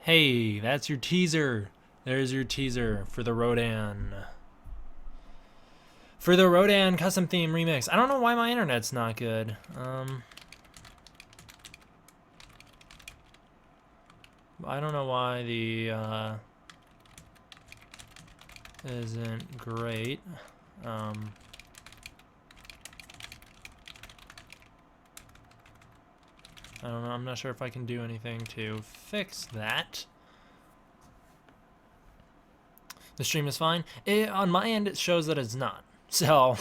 Hey, that's your teaser. There's your teaser for the Rodan. For the Rodan custom theme remix. I don't know why my internet's not good. I don't know why the isn't great. I don't know. I'm not sure if I can do anything to fix that. The stream is fine. On my end, it shows that it's not. So,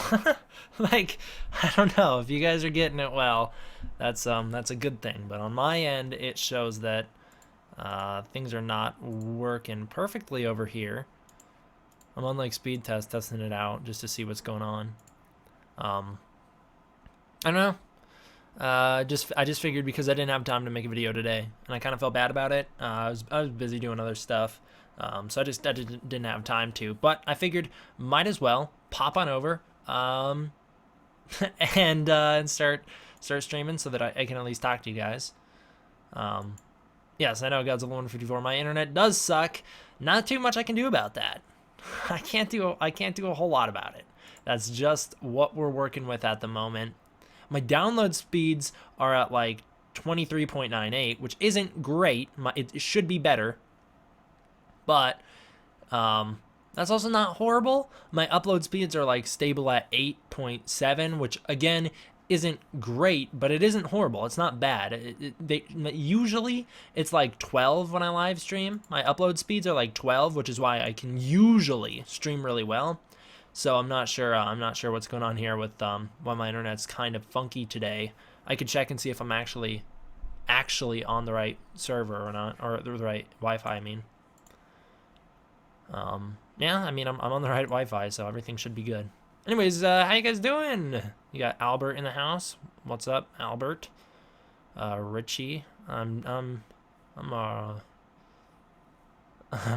like, I don't know if you guys are getting it well. That's a good thing. But on my end, it shows that things are not working perfectly over here. I'm on like speed test, testing it out just to see what's going on. I don't know. I just figured because I didn't have time to make a video today, and I kind of felt bad about it. I was busy doing other stuff, so I didn't have time to. But I figured might as well pop on over and start streaming so that I can at least talk to you guys. Yes, I know Godzilla 154. My internet does suck. Not too much I can do about that. I can't do a whole lot about it. That's just what we're working with at the moment. My download speeds are at like 23.98, which isn't great. It should be better, but that's also not horrible. My upload speeds are like stable at 8.7, which again isn't great, but it isn't horrible. It's not bad. Usually it's like 12 when I live stream. My upload speeds are like 12, which is why I can usually stream really well. So I'm not sure. I'm not sure what's going on here with why my internet's kind of funky today. I could check and see if I'm actually on the right server or not, or the right Wi-Fi. I mean, yeah. I mean, I'm on the right Wi-Fi, so everything should be good. Anyways, how you guys doing? You got Albert in the house. What's up, Albert? Richie. I'm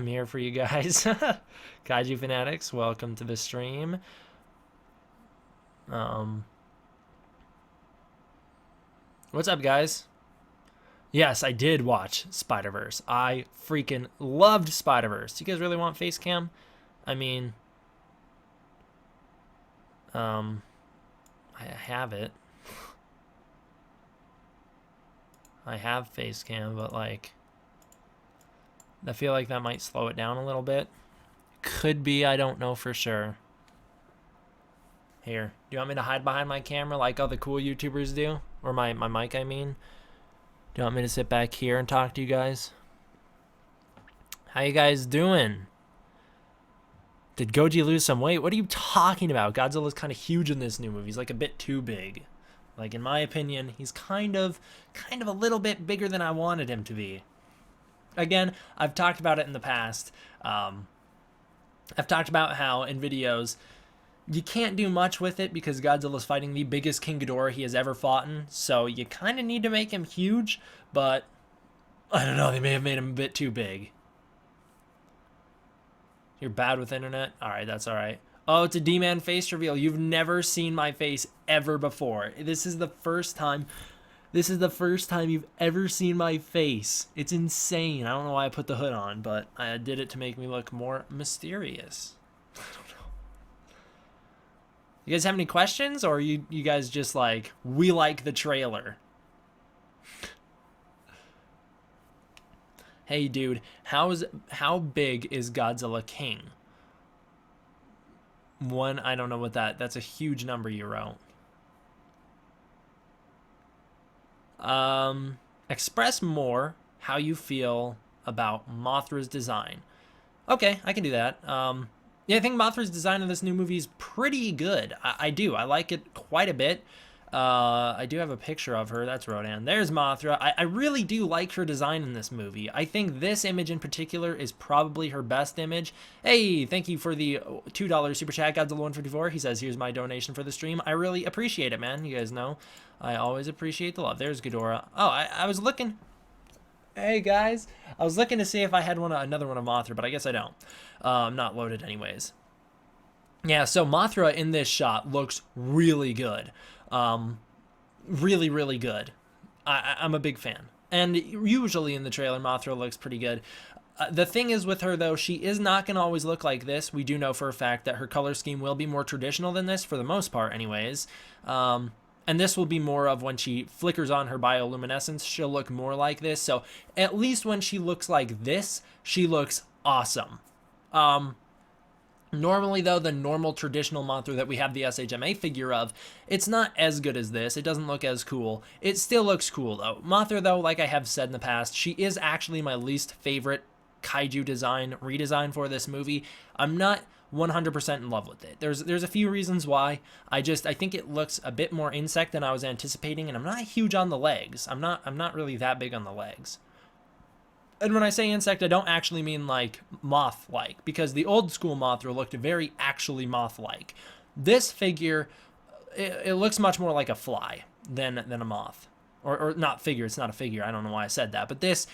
here for you guys. Kaiju Fanatics, welcome to the stream. What's up, guys? Yes, I did watch Spider-Verse. I freaking loved Spider-Verse. Do you guys really want face cam? I mean, I have it. I have face cam, but like, I feel like that might slow it down a little bit. Could be, I don't know for sure. Here, do you want me to hide behind my camera like all the cool YouTubers do? Or my mic, I mean. Do you want me to sit back here and talk to you guys? How you guys doing? Did Goji lose some weight? What are you talking about? Godzilla's kind of huge in this new movie. He's like a bit too big. Like, in my opinion, he's kind of a little bit bigger than I wanted him to be. Again, I've talked about it in the past. I've talked about how in videos you can't do much with it because Godzilla's fighting the biggest King Ghidorah he has ever fought in, so you kind of need to make him huge, but I don't know, they may have made him a bit too big. You're bad with internet? Alright, that's alright. Oh, it's a D-Man face reveal. You've never seen my face ever before. This is the first time you've ever seen my face. It's insane. I don't know why I put the hood on, but I did it to make me look more mysterious. I don't know. You guys have any questions, or you guys just like, we like the trailer? Hey, dude, how big is Godzilla King? I don't know what that's a huge number you wrote. Express more how you feel about Mothra's design. Okay, I can do that. Yeah, I think Mothra's design in this new movie is pretty good. I do. I like it quite a bit. I do have a picture of her. That's Rodan. There's Mothra. I really do like her design in this movie. I think this image in particular is probably her best image. Hey, thank you for the $2 super chat, Godzilla154. He says, here's my donation for the stream. I really appreciate it, man. You guys know I always appreciate the love. There's Ghidorah. Oh, I was looking. Hey, guys. I was looking to see if I had another one of Mothra, but I guess I don't. Not loaded anyways. Yeah, so Mothra in this shot looks really good. Really, really good. I'm a big fan. And usually in the trailer, Mothra looks pretty good. The thing is with her, though, she is not going to always look like this. We do know for a fact that her color scheme will be more traditional than this, for the most part anyways. And this will be more of when she flickers on her bioluminescence, she'll look more like this. So at least when she looks like this, she looks awesome. Normally, though, the normal traditional Mothra that we have the SHMA figure of, it's not as good as this. It doesn't look as cool. It still looks cool, though. Mothra, though, like I have said in the past, she is actually my least favorite kaiju redesign for this movie. I'm not 100% in love with it. There's a few reasons why. I think it looks a bit more insect than I was anticipating, and I'm not huge on the legs. I'm not really that big on the legs. And when I say insect, I don't actually mean like moth-like, because the old school Mothra looked very actually moth-like. This figure, it looks much more like a fly than a moth. Or not figure, it's not a figure, I don't know why I said that. But this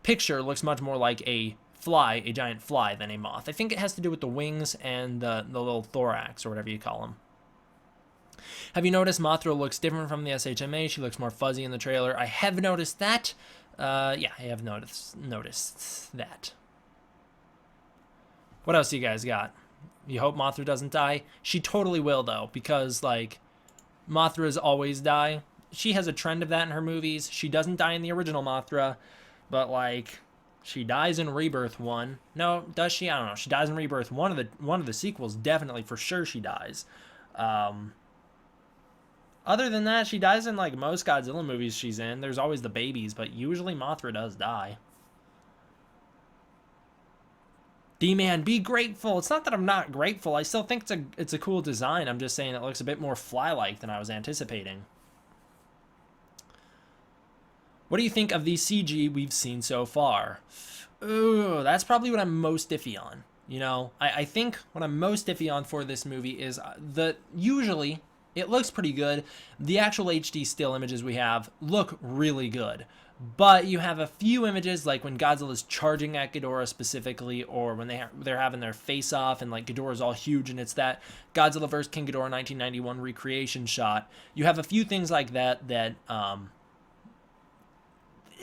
picture looks much more like a fly, a giant fly, than a moth. I think it has to do with the wings and the little thorax, or whatever you call them. Have you noticed Mothra looks different from the SHMA? She looks more fuzzy in the trailer. I have noticed that. Yeah, I have noticed that. What else do you guys got? You hope Mothra doesn't die? She totally will, though, because, like, Mothras always die. She has a trend of that in her movies. She doesn't die in the original Mothra, but, like, she dies in Rebirth 1. No, does she? I don't know. She dies in Rebirth. One of the sequels, definitely, for sure, she dies. Other than that, she dies in, like, most Godzilla movies she's in. There's always the babies, but usually Mothra does die. D-Man, be grateful. It's not that I'm not grateful. I still think it's a cool design. I'm just saying it looks a bit more fly-like than I was anticipating. What do you think of the CG we've seen so far? Ooh, that's probably what I'm most iffy on. You know, I think what I'm most iffy on for this movie is that usually it looks pretty good. The actual HD still images we have look really good. But you have a few images, like when Godzilla's charging at Ghidorah specifically, or when they're having their face-off and like Ghidorah's all huge and it's that Godzilla vs. King Ghidorah 1991 recreation shot. You have a few things like that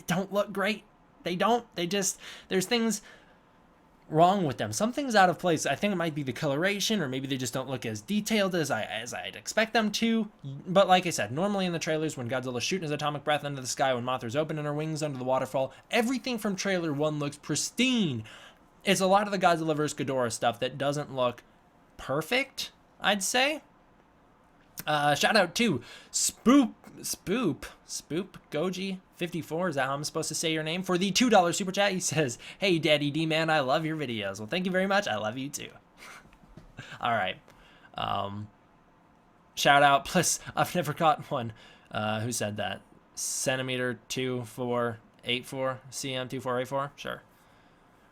don't look great. They don't. There's things wrong with them. Something's out of place. I think it might be the coloration, or maybe they just don't look as detailed as I'd expect them to. But like I said, normally in the trailers, when Godzilla's shooting his atomic breath into the sky, when Mothra's opening her wings under the waterfall, everything from trailer 1 looks pristine. It's a lot of the Godzilla vs. Ghidorah stuff that doesn't look perfect, I'd say. Shout out to Spoop Goji 54, is that how I'm supposed to say your name? For the $2 super chat. He says, "Hey Daddy D-Man, I love your videos." Well, thank you very much. I love you too. All right. Shout out. Plus, I've never caught one. Who said that? Centimeter 2484 CM 2484. Sure.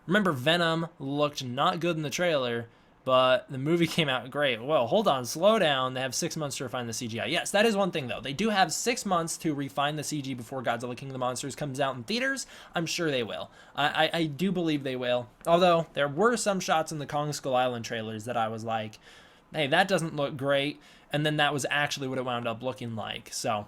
Remember, Venom looked not good in the trailer, but the movie came out great. Well, hold on, slow down. They have 6 months to refine the CGI. Yes, that is one thing, though. They do have 6 months to refine the CG before Godzilla King of the Monsters comes out in theaters. I'm sure they will. I do believe they will. Although, there were some shots in the Kong Skull Island trailers that I was like, hey, that doesn't look great. And then that was actually what it wound up looking like. So,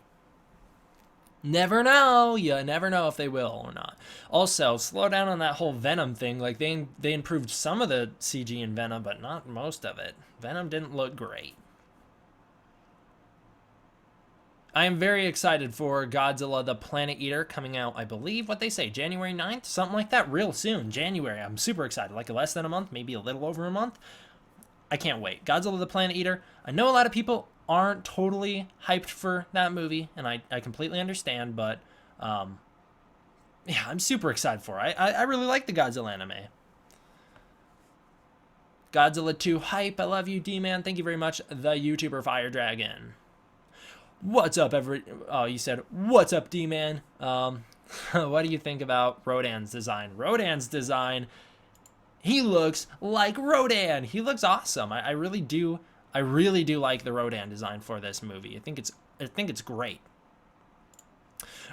never know. You never know if they will or not. Also, slow down on that whole Venom thing. Like, they improved some of the CG in Venom, but not most of it. Venom didn't look great. I am very excited for Godzilla the Planet Eater coming out, I believe, what they say, January 9th? Something like that, real soon. January. I'm super excited. Like less than a month, maybe a little over a month. I can't wait. Godzilla the Planet Eater. I know a lot of people aren't totally hyped for that movie, and I completely understand, but yeah, I'm super excited for it. I really like the Godzilla anime. Godzilla 2 hype. I love you, D-Man. Thank you very much, the YouTuber Fire Dragon. What's up, Oh, you said, what's up, D-Man? What do you think about Rodan's design? Rodan's design, he looks like Rodan. He looks awesome. I really do like the Rodan design for this movie. I think it's great.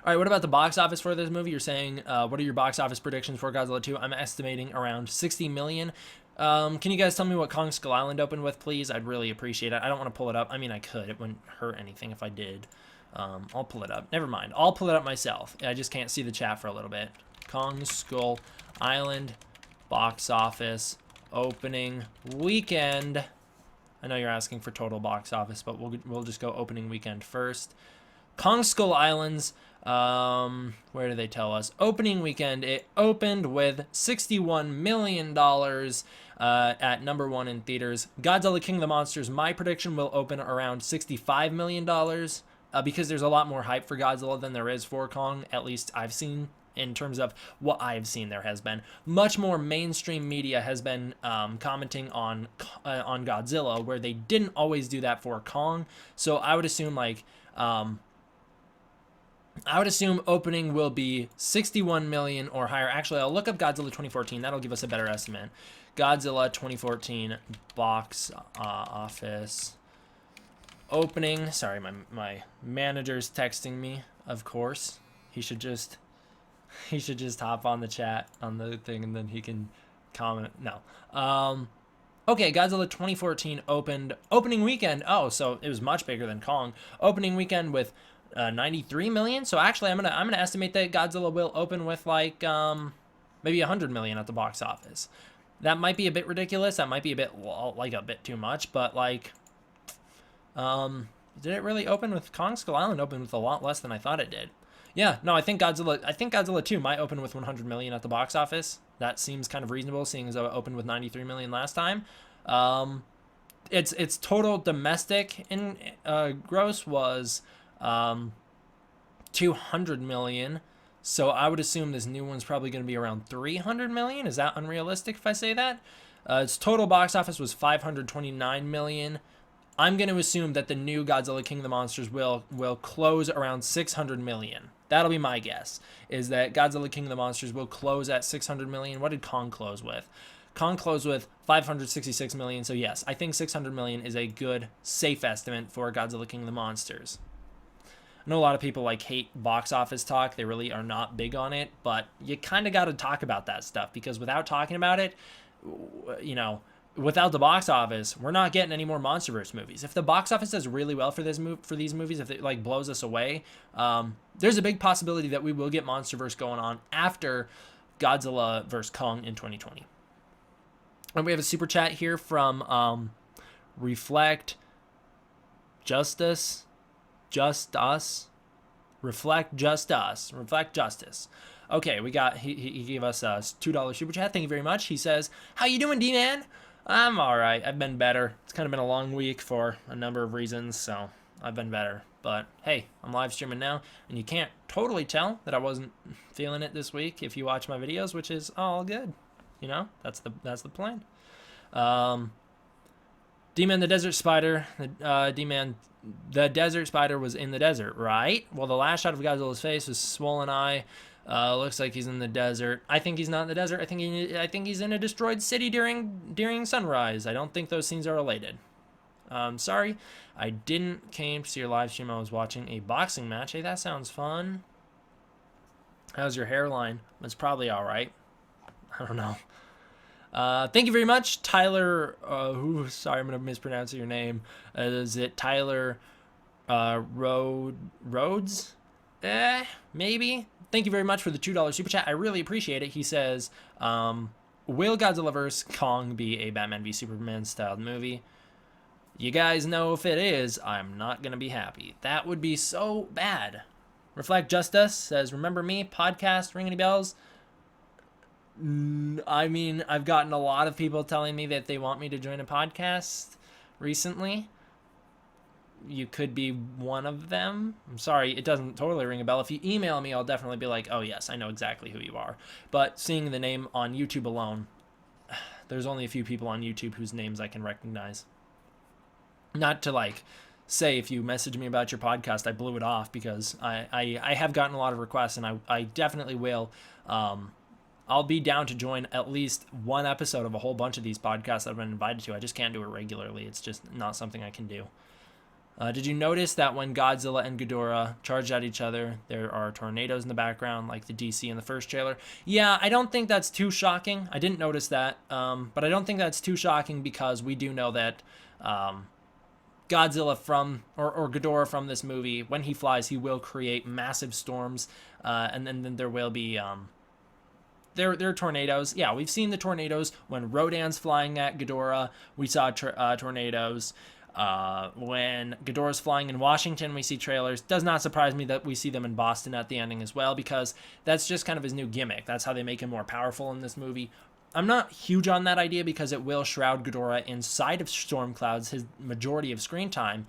All right, what about the box office for this movie? You're saying, what are your box office predictions for Godzilla 2? I'm estimating around 60 million. Can you guys tell me what Kong Skull Island opened with, please? I'd really appreciate it. I don't want to pull it up. I mean, I could. It wouldn't hurt anything if I did. I'll pull it up. Never mind. I'll pull it up myself. I just can't see the chat for a little bit. Kong Skull Island box office opening weekend. I know you're asking for total box office, but we'll just go opening weekend first. Kong Skull Island's, where do they tell us? Opening weekend, it opened with $61 million at number 1 in theaters. Godzilla King of the Monsters, my prediction, will open around $65 million because there's a lot more hype for Godzilla than there is for Kong, at least I've seen. In terms of what I've seen, there has been much more mainstream media has been commenting on Godzilla, where they didn't always do that for Kong. So I would assume opening will be 61 million or higher. Actually, I'll look up Godzilla 2014. That'll give us a better estimate. Godzilla 2014 box office opening. Sorry, my manager's texting me. Of course, he should just hop on the chat on the thing and then he can comment. No. Okay, Godzilla 2014 opening weekend. Oh, so it was much bigger than Kong. Opening weekend with 93 million. So actually, I'm gonna estimate that Godzilla will open with like maybe 100 million at the box office. That might be a bit ridiculous. That might be a bit too much. But like, did it really open with Kong Skull Island? Opened with a lot less than I thought it did. Yeah, no, I think Godzilla 2 might open with 100 million at the box office. That seems kind of reasonable, seeing as though it opened with 93 million last time. Its total domestic in gross was 200 million. So I would assume this new one's probably going to be around 300 million. Is that unrealistic if I say that? Its total box office was 529 million. I'm going to assume that the new Godzilla King of the Monsters will close around 600 million. That'll be my guess, is that Godzilla King of the Monsters will close at 600 million. What did Kong close with? Kong closed with 566 million. So yes, I think 600 million is a good, safe estimate for Godzilla King of the Monsters. I know a lot of people hate box office talk. They really are not big on it, but you kind of got to talk about that stuff, because without talking about it, without the box office, we're not getting any more MonsterVerse movies. If the box office does really well for these movies, if it blows us away, there's a big possibility that we will get MonsterVerse going on after Godzilla vs. Kong in 2020. And we have a super chat here from Reflect Justice. Okay, we got he gave us a $2 super chat. Thank you very much. He says, "How you doing, D-Man?" I'm all right. I've been better. It's kind of been a long week for a number of reasons, so I've been better. But hey, I'm live streaming now, and you can't totally tell that I wasn't feeling it this week if you watch my videos, which is all good. That's the plan. D-Man the Desert Spider. D-Man the Desert Spider was in the desert, right? Well, the last shot of Godzilla's face was swollen eye. Looks like he's in the desert. I think he's not in the desert. I think he's in a destroyed city during sunrise. I don't think those scenes are related. Sorry, I didn't came to see your live stream. I was watching a boxing match. Hey, that sounds fun. How's your hairline? It's probably all right. I don't know. Thank you very much, Tyler. Sorry, I'm gonna mispronounce your name. Is it Tyler Rhodes? Maybe. Thank you very much for the $2 super chat. I really appreciate it. He says, will Godzilla vs. Kong be a Batman v Superman styled movie? You guys know if it is, I'm not going to be happy. That would be so bad. Reflect Justice says, remember me? Podcast, ring any bells? I mean, I've gotten a lot of people telling me that they want me to join a podcast recently. You could be one of them. I'm sorry, it doesn't totally ring a bell. If you email me, I'll definitely be like, oh yes, I know exactly who you are. But seeing the name on YouTube alone, there's only a few people on YouTube whose names I can recognize. Not to say if you message me about your podcast, I blew it off, because I have gotten a lot of requests, and I definitely will. I'll be down to join at least one episode of a whole bunch of these podcasts that I've been invited to. I just can't do it regularly. It's just not something I can do. Did you notice that when Godzilla and Ghidorah charged at each other, there are tornadoes in the background, like the DC in the first trailer? Yeah, I don't think that's too shocking. I didn't notice that, but I don't think that's too shocking because we do know that Godzilla or Ghidorah from this movie, when he flies, he will create massive storms, and then there will be there are tornadoes. Yeah, we've seen the tornadoes when Rodan's flying at Ghidorah. We saw tornadoes. When Ghidorah's flying in Washington, we see trailers. Does not surprise me that we see them in Boston at the ending as well, because that's just kind of his new gimmick. That's how they make him more powerful in this movie. I'm not huge on that idea because it will shroud Ghidorah inside of storm clouds his majority of screen time,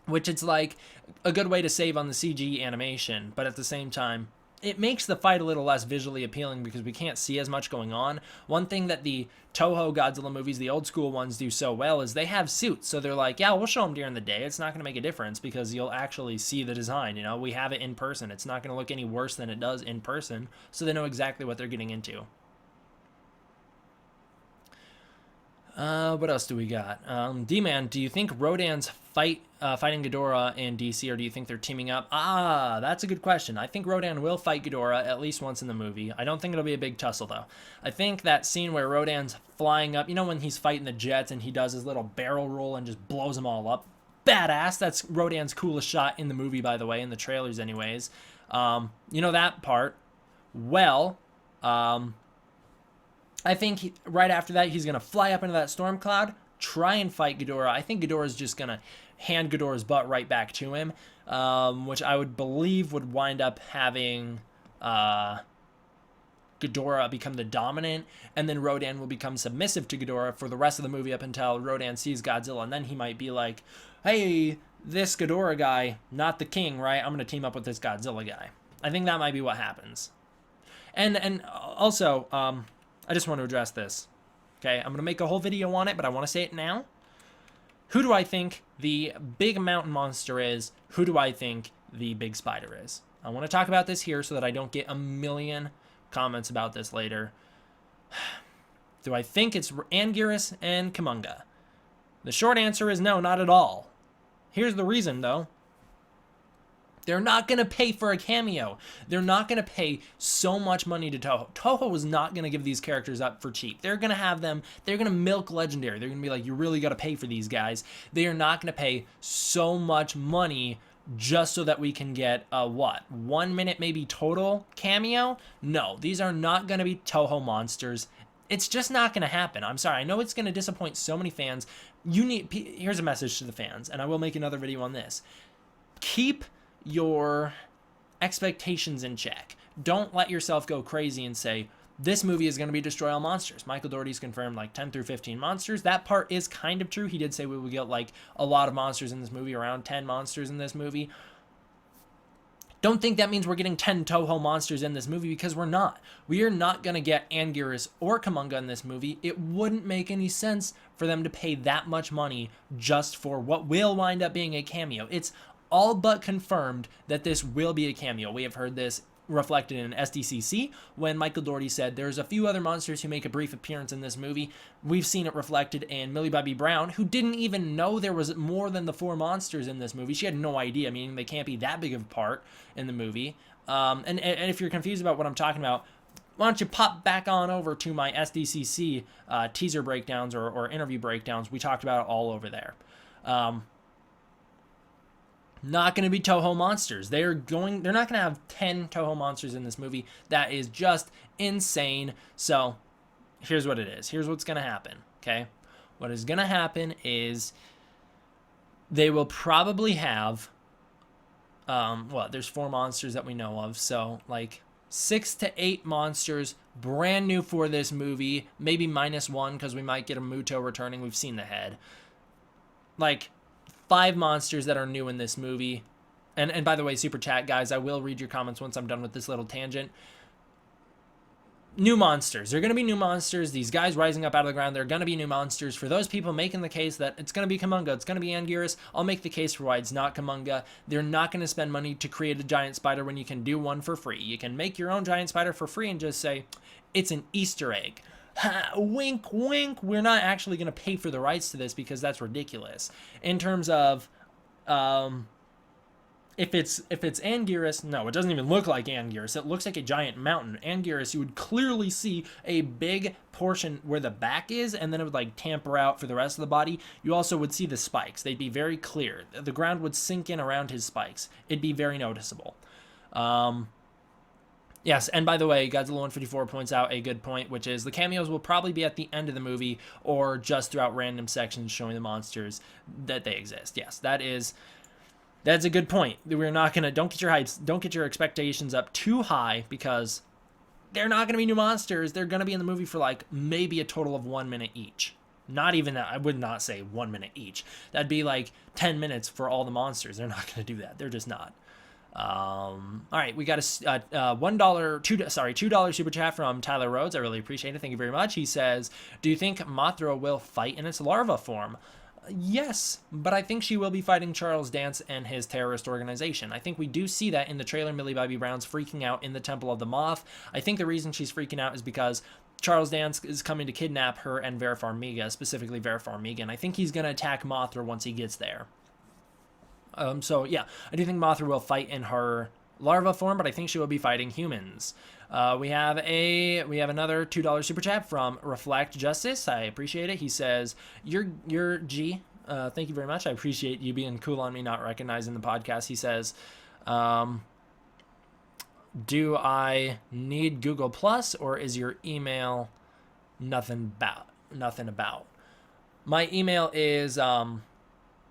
which it's like a good way to save on the CG animation, but at the same time, it makes the fight a little less visually appealing because we can't see as much going on. One thing that the Toho Godzilla movies, the old school ones, do so well is they have suits. So they're like, yeah, we'll show them during the day. It's not going to make a difference because you'll actually see the design. You know, we have it in person. It's not going to look any worse than it does in person. So they know exactly what they're getting into. What else do we got? D-Man, do you think Rodan's fighting Ghidorah in DC, or do you think they're teaming up? That's a good question. I think Rodan will fight Ghidorah at least once in the movie. I don't think it'll be a big tussle, though. I think that scene where Rodan's flying up, you know, when he's fighting the jets and he does his little barrel roll and just blows them all up. Badass. That's Rodan's coolest shot in the movie, by the way, in the trailers anyways. You know that part. Well, I think right after that, he's going to fly up into that storm cloud, try and fight Ghidorah. I think Ghidorah's just going to hand Ghidorah's butt right back to him, which I would believe would wind up having Ghidorah become the dominant, and then Rodan will become submissive to Ghidorah for the rest of the movie up until Rodan sees Godzilla, and then he might be like, hey, this Ghidorah guy, not the king, right? I'm going to team up with this Godzilla guy. I think that might be what happens. And also, I just want to address this. Okay, I'm going to make a whole video on it, but I want to say it now. Who do I think the big mountain monster is? Who do I think the big spider is? I want to talk about this here so that I don't get a million comments about this later. Do I think it's Anguirus and Kumonga? The short answer is no, not at all. Here's the reason, though. They're not going to pay for a cameo. They're not going to pay so much money to Toho. Toho was not going to give these characters up for cheap. They're going to have them, they're going to milk Legendary. They're going to be like, you really got to pay for these guys. They are not going to pay so much money just so that we can get a, 1 minute maybe total cameo? No, these are not going to be Toho monsters. It's just not going to happen. I'm sorry. I know it's going to disappoint so many fans. Here's a message to the fans, and I will make another video on this. Keep your expectations in check. Don't let yourself go crazy and say, this movie is going to be Destroy All Monsters. Michael Dougherty's confirmed like 10 through 15 monsters. That part is kind of true. He did say we will get like a lot of monsters in this movie, around 10 monsters in this movie. Don't think that means we're getting 10 Toho monsters in this movie, because we're not. We are not going to get Anguirus or Kumonga in this movie. It wouldn't make any sense for them to pay that much money just for what will wind up being a cameo. It's all but confirmed that this will be a cameo. We have heard this reflected in SDCC when Michael Dougherty said there's a few other monsters who make a brief appearance in this movie. We've seen it reflected in Millie Bobby Brown, who didn't even know there was more than the 4 monsters in this movie. She had no idea, meaning they can't be that big of a part in the movie. And if you're confused about what I'm talking about, why don't you pop back on over to my SDCC teaser breakdowns or interview breakdowns. We talked about it all over there. Not going to be Toho monsters. They're not going to have 10 Toho monsters in this movie. That is just insane. So here's what it is. Here's what's going to happen. Okay. What is going to happen is they will probably have, there's 4 monsters that we know of. So like 6 to 8 monsters brand new for this movie, maybe -1 because we might get a Muto returning. We've seen the head. Like 5 monsters that are new in this movie. And by the way, super chat guys, I will read your comments once I'm done with this little tangent. New monsters. They're going to be new monsters. These guys rising up out of the ground, they're going to be new monsters. For those people making the case that it's going to be Kumonga, it's going to be Anguirus, I'll make the case for why it's not Kumonga. They're not going to spend money to create a giant spider when you can do one for free. You can make your own giant spider for free and just say, it's an Easter egg. Ha, wink, wink. We're not actually going to pay for the rights to this because that's ridiculous. In terms of, if it's Anguirus, no, it doesn't even look like Anguirus. It looks like a giant mountain. Anguirus, you would clearly see a big portion where the back is, and then it would like tamper out for the rest of the body. You also would see the spikes. They'd be very clear. The ground would sink in around his spikes. It'd be very noticeable. Yes, and by the way, Godzilla 154 points out a good point, which is the cameos will probably be at the end of the movie or just throughout random sections showing the monsters that they exist. Yes, that's a good point. We're not gonna don't get your expectations up too high because they're not gonna be new monsters. They're gonna be in the movie for like maybe a total of 1 minute each. Not even that. I would not say 1 minute each. That'd be like 10 minutes for all the monsters. They're not gonna do that. They're just not. All right, we got a $2 super chat from Tyler Rhodes. I really appreciate it. Thank you very much. He says, "Do you think Mothra will fight in its larva form?" Yes, but I think she will be fighting Charles Dance and his terrorist organization. I think we do see that in the trailer. Millie Bobby Brown's freaking out in the Temple of the Moth. I think the reason she's freaking out is because Charles Dance is coming to kidnap her and Vera Farmiga, specifically Vera Farmiga, and I think he's going to attack Mothra once he gets there. So yeah, I do think Mothra will fight in her larva form, but I think she will be fighting humans. We have another $2 super chat from Reflect Justice. I appreciate it. He says, "You're G. Thank you very much. I appreciate you being cool on me not recognizing the podcast." He says, "Do I need Google Plus or is your email nothing about?" My email is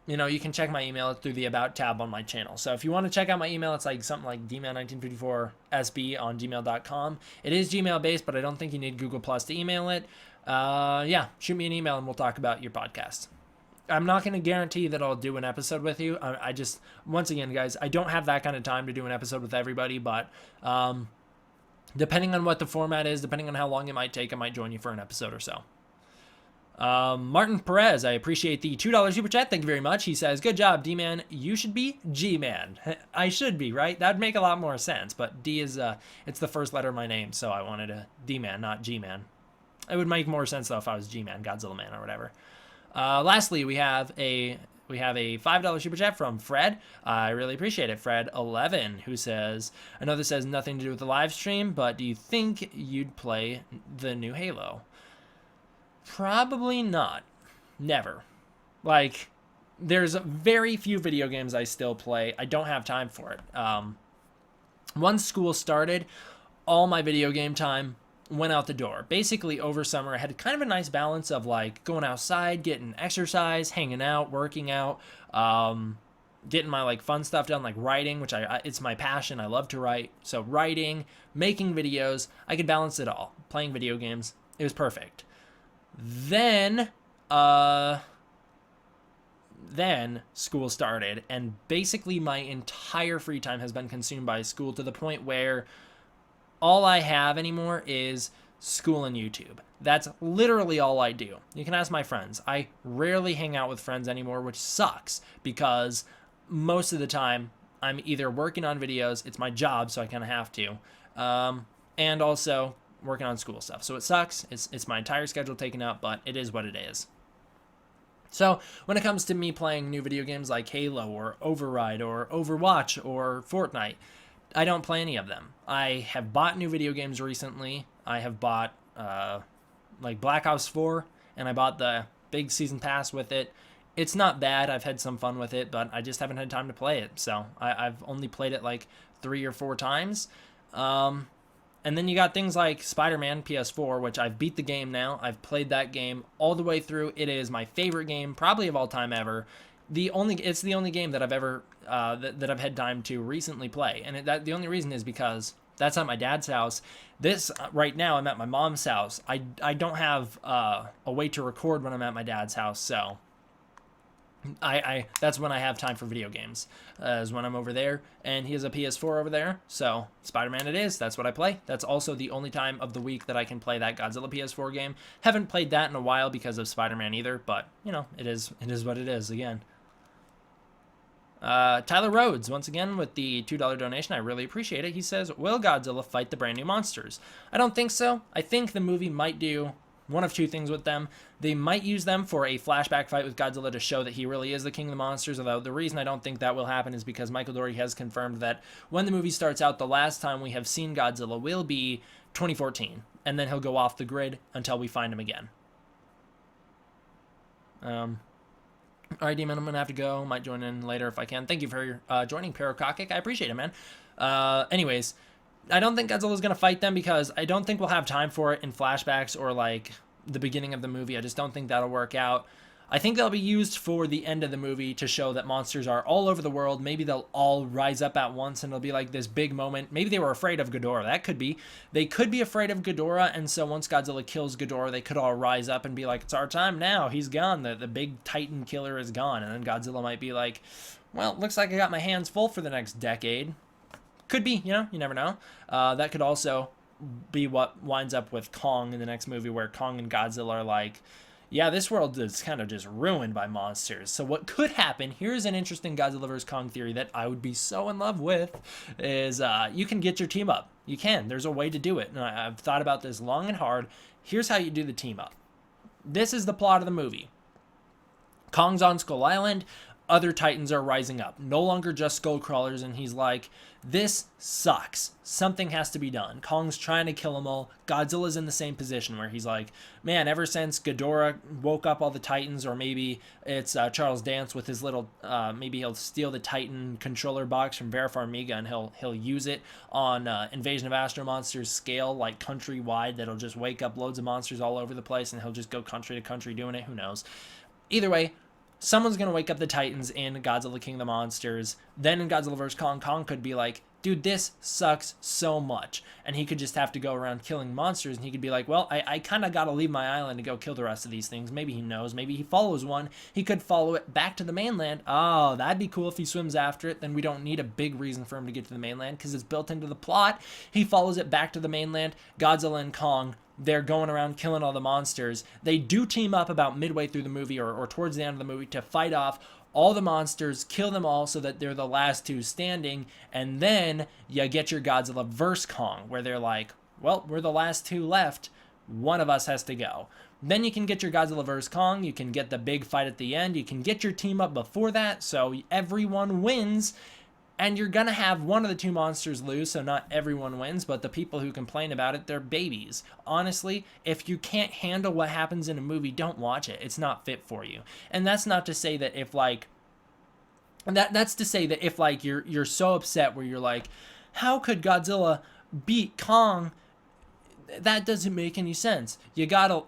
you can check my email through the About tab on my channel. So if you want to check out my email, it's like something like dman1954sb on gmail.com. It is Gmail based, but I don't think you need Google Plus to email it. Shoot me an email and we'll talk about your podcast. I'm not going to guarantee that I'll do an episode with you. I just, once again, guys, I don't have that kind of time to do an episode with everybody, but depending on what the format is, depending on how long it might take, I might join you for an episode or so. Martin Perez, I appreciate the $2 super chat. Thank you very much. He says, "Good job, D-Man. You should be G-Man." I should be, right? That'd make a lot more sense, but D is, it's the first letter of my name, so I wanted a D-Man, not G-Man. It would make more sense, though, if I was G-Man, Godzilla Man, or whatever. Lastly, we have a $5 super chat from Fred. I really appreciate it. Fred11, who says, "I know this has nothing to do with the live stream, but do you think you'd play the new Halo?" Probably not. Never. Like, there's very few video games I still play. I don't have time for it. Once school started, all my video game time went out the door. Basically, over summer, I had kind of a nice balance of, like, going outside, getting exercise, hanging out, working out, getting my, like, fun stuff done, like writing, which it's my passion. I love to write. So writing, making videos, I could balance it all. Playing video games, it was perfect. Then school started, and basically my entire free time has been consumed by school to the point where all I have anymore is school and YouTube. That's literally all I do. You can ask my friends. I rarely hang out with friends anymore, which sucks because most of the time I'm either working on videos, it's my job, so I kind of have to, and also working on school stuff. So it sucks. It's my entire schedule taken up, but it is what it is. So when it comes to me playing new video games like Halo or Override or Overwatch or Fortnite, I don't play any of them. I have bought new video games recently. I have bought like Black Ops 4, and I bought the big season pass with it. It's not bad. I've had some fun with it, but I just haven't had time to play it. So I've only played it like 3 or 4 times. And then you got things like Spider-Man PS4, which I've beat the game now. I've played that game all the way through. It is my favorite game, probably of all time ever. It's the only game that I've ever that I've had time to recently play, and the only reason is because that's at my dad's house. This right now, I'm at my mom's house. I don't have a way to record when I'm at my dad's house, so I that's when I have time for video games, is when I'm over there, and he has a PS4 over there, so Spider-Man it is. That's what I play. That's also the only time of the week that I can play that Godzilla PS4 game. Haven't played that in a while because of Spider-Man either, but you know, it is what it is again. Tyler Rhodes, once again, with the $2 donation. I really appreciate it. He says, "Will Godzilla fight the brand new monsters?" I don't think so. I think the movie might do one of two things with them. They might use them for a flashback fight with Godzilla to show that he really is the king of the monsters, although the reason I don't think that will happen is because Michael Dougherty has confirmed that when the movie starts out, the last time we have seen Godzilla will be 2014, and then he'll go off the grid until we find him again. All right, Demon, I'm going to have to go. Might join in later if I can. Thank you for joining, Pyrocokic. I appreciate it, man. Anyways, I don't think Godzilla's going to fight them because I don't think we'll have time for it in flashbacks or, like, the beginning of the movie. I just don't think that'll work out. I think they'll be used for the end of the movie to show that monsters are all over the world. Maybe they'll all rise up at once and it'll be like this big moment. Maybe they were afraid of Ghidorah. That could be. They could be afraid of Ghidorah, and so once Godzilla kills Ghidorah, they could all rise up and be like, it's our time now. He's gone. The big Titan killer is gone. And then Godzilla might be like, well, looks like I got my hands full for the next decade. Could be, you never know. That could also be what winds up with Kong in the next movie, where Kong and Godzilla are like, yeah, this world is kind of just ruined by monsters. So what could happen, here's an interesting Godzilla vs. Kong theory that I would be so in love with, is you can get your team up. You can. There's a way to do it. And I've thought about this long and hard. Here's how you do the team up. This is the plot of the movie. Kong's on Skull Island. Other Titans are rising up. No longer just skull crawlers, and he's like, this sucks. Something has to be done. Kong's trying to kill them all. Godzilla's in the same position where he's like, man, ever since Ghidorah woke up all the Titans, or maybe it's Charles Dance with his little, maybe he'll steal the Titan controller box from Vera Farmiga and he'll use it on Invasion of Astro Monsters scale, like countrywide, that'll just wake up loads of monsters all over the place, and he'll just go country to country doing it. Who knows? Either way, someone's going to wake up the Titans in Godzilla King of the Monsters. Then in Godzilla vs. Kong, Kong could be like, dude, this sucks so much. And he could just have to go around killing monsters. And he could be like, well, I kind of got to leave my island to go kill the rest of these things. Maybe he knows. Maybe he follows one. He could follow it back to the mainland. Oh, that'd be cool if he swims after it. Then we don't need a big reason for him to get to the mainland because it's built into the plot. He follows it back to the mainland. Godzilla and Kong, they're going around killing all the monsters. They do team up about midway through the movie or towards the end of the movie to fight off all the monsters, kill them all so that they're the last two standing, and then you get your Godzilla vs. Kong, where they're like, well, we're the last two left. One of us has to go. Then you can get your Godzilla vs. Kong. You can get the big fight at the end. You can get your team up before that, so everyone wins. And you're going to have one of the two monsters lose, so not everyone wins, but the people who complain about it, they're babies. Honestly, if you can't handle what happens in a movie, don't watch it. It's not fit for you. And that's not to say that if, like, that's to say that if, like, you're so upset where you're like, how could Godzilla beat Kong? That doesn't make any sense. You gotta,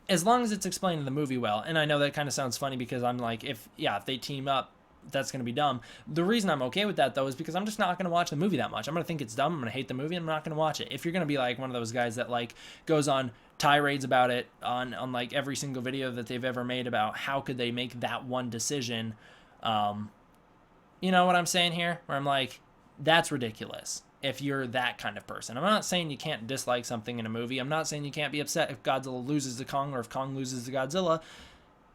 as long as it's explained in the movie well, and I know that kind of sounds funny because I'm like, if they team up, that's going to be dumb. The reason I'm okay with that, though, is because I'm just not going to watch the movie that much. I'm going to think it's dumb. I'm going to hate the movie. And I'm not going to watch it. If you're going to be like one of those guys that like goes on tirades about it on like every single video that they've ever made about how could they make that one decision, you know what I'm saying here? Where I'm like, that's ridiculous. If you're that kind of person, I'm not saying you can't dislike something in a movie. I'm not saying you can't be upset if Godzilla loses to Kong or if Kong loses to Godzilla.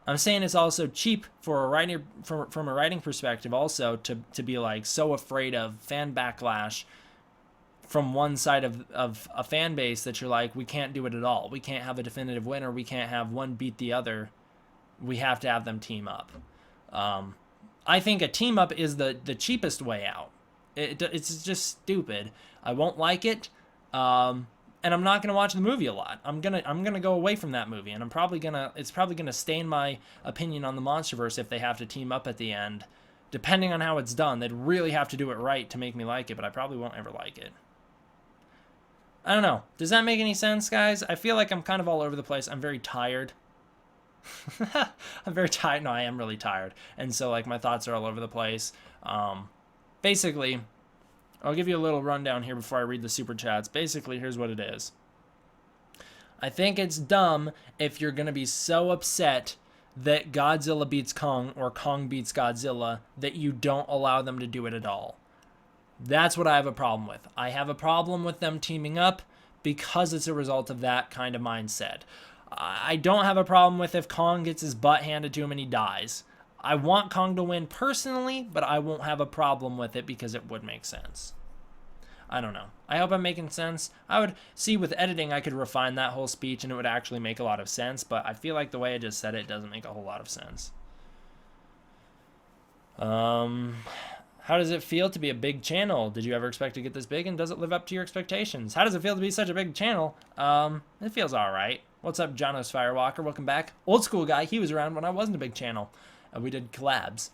I'm saying it's also cheap for a writer, from a writing perspective also to be like so afraid of fan backlash from one side of a fan base that you're like, we can't do it at all. We can't have a definitive winner. We can't have one beat the other. We have to have them team up. I think a team up is the cheapest way out. It's just stupid. I won't like it. And I'm not gonna watch the movie a lot. I'm gonna go away from that movie, and it's probably gonna stain my opinion on the MonsterVerse if they have to team up at the end. Depending on how it's done, they'd really have to do it right to make me like it, but I probably won't ever like it. I don't know. Does that make any sense, guys? I feel like I'm kind of all over the place. I'm very tired. I'm very tired. No, I am really tired, and so like my thoughts are all over the place. Basically, I'll give you a little rundown here before I read the super chats. Basically, here's what it is. I think it's dumb if you're going to be so upset that Godzilla beats Kong or Kong beats Godzilla that you don't allow them to do it at all. That's what I have a problem with. I have a problem with them teaming up because it's a result of that kind of mindset. I don't have a problem with if Kong gets his butt handed to him and he dies. I want Kong to win personally, but I won't have a problem with it because it would make sense. I don't know. I hope I'm making sense. I would see with editing, I could refine that whole speech and it would actually make a lot of sense, but I feel like the way I just said it doesn't make a whole lot of sense. How does it feel to be a big channel? Did you ever expect to get this big, and does it live up to your expectations? How does it feel to be such a big channel? It feels all right. What's up, Jonos Firewalker? Welcome back. Old school guy. He was around when I wasn't a big channel. We did collabs.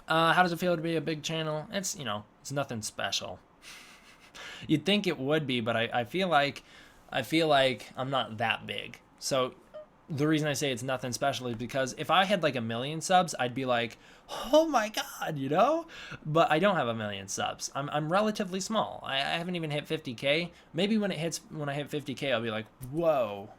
How does it feel to be a big channel? It's, you know, it's nothing special. You'd think it would be, but I feel like I'm not that big. So the reason I say it's nothing special is because if I had like 1 million subs, I'd be like, oh my god, you know? But I don't have 1 million subs. I'm relatively small. I haven't even hit 50K. Maybe when I hit 50K, I'll be like, whoa.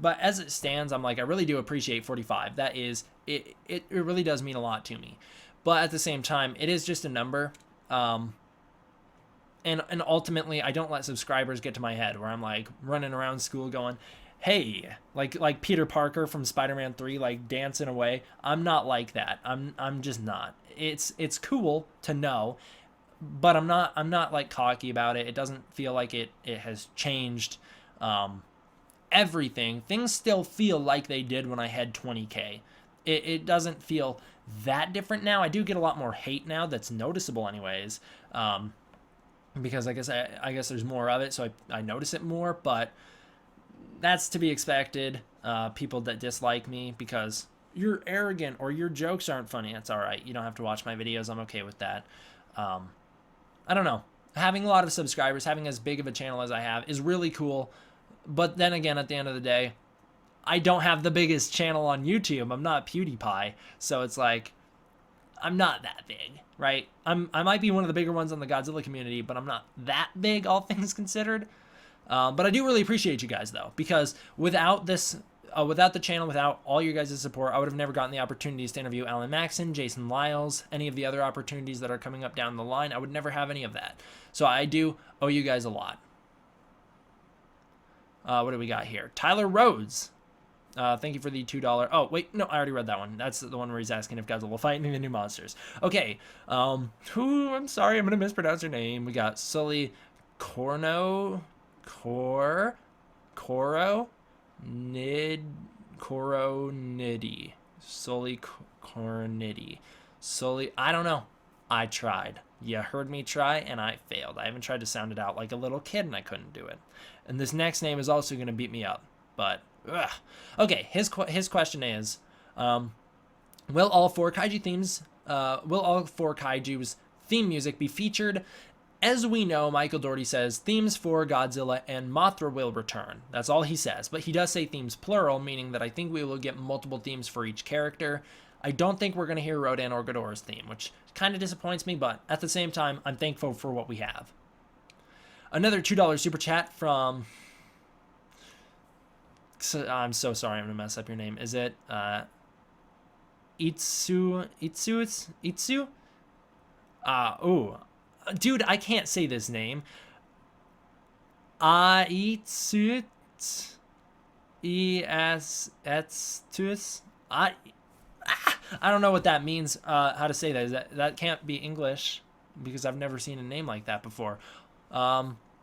But as it stands, I'm like, I really do appreciate 45. That is, it really does mean a lot to me. But at the same time, it is just a number. And ultimately, I don't let subscribers get to my head where I'm like running around school going, hey, like Peter Parker from Spider-Man 3, like dancing away. I'm not like that. I'm just not. It's cool to know, but I'm not like cocky about it. It doesn't feel like it has changed everything. Things still feel like they did when I had 20K. It doesn't feel that different now. I do get a lot more hate now that's noticeable anyways. Because I guess there's more of it, so I notice it more, but that's to be expected. People that dislike me because you're arrogant or your jokes aren't funny. That's all right. You don't have to watch my videos. I'm okay with that. I don't know. Having a lot of subscribers, having as big of a channel as I have is really cool. But then again, at the end of the day, I don't have the biggest channel on YouTube. I'm not PewDiePie. So it's like, I'm not that big, right? I might be one of the bigger ones on the Godzilla community, but I'm not that big, all things considered. But I do really appreciate you guys, though, because without this, without the channel, without all your guys' support, I would have never gotten the opportunities to interview Alan Maxon, Jason Lyles, any of the other opportunities that are coming up down the line. I would never have any of that. So I do owe you guys a lot. What do we got here? Tyler Rhodes. Thank you for the $2. Oh, wait, no, I already read that one. That's the one where he's asking if Godzilla will fight any of the new monsters. Okay, I'm sorry, I'm going to mispronounce your name. We got Sully Coro, Niddy. Sully Corniddy. Sully, I don't know. I tried. You heard me try, and I failed. I haven't tried to sound it out like a little kid, and I couldn't do it. And this next name is also going to beat me up, but... Ugh. Okay, his question is, will all four kaiju's theme music be featured? As we know, Michael Doherty says themes for Godzilla and Mothra will return. That's all he says, but he does say themes plural, meaning that I think we will get multiple themes for each character. I don't think we're going to hear Rodan or Ghidorah's theme, which kind of disappoints me, but at the same time, I'm thankful for what we have. Another $2 super chat from... I'm so sorry, I'm gonna mess up your name. Is it Itsu? Oh, dude, I can't say this name. Itsu, I don't know what that means. How to say that? That can't be English because I've never seen a name like that before.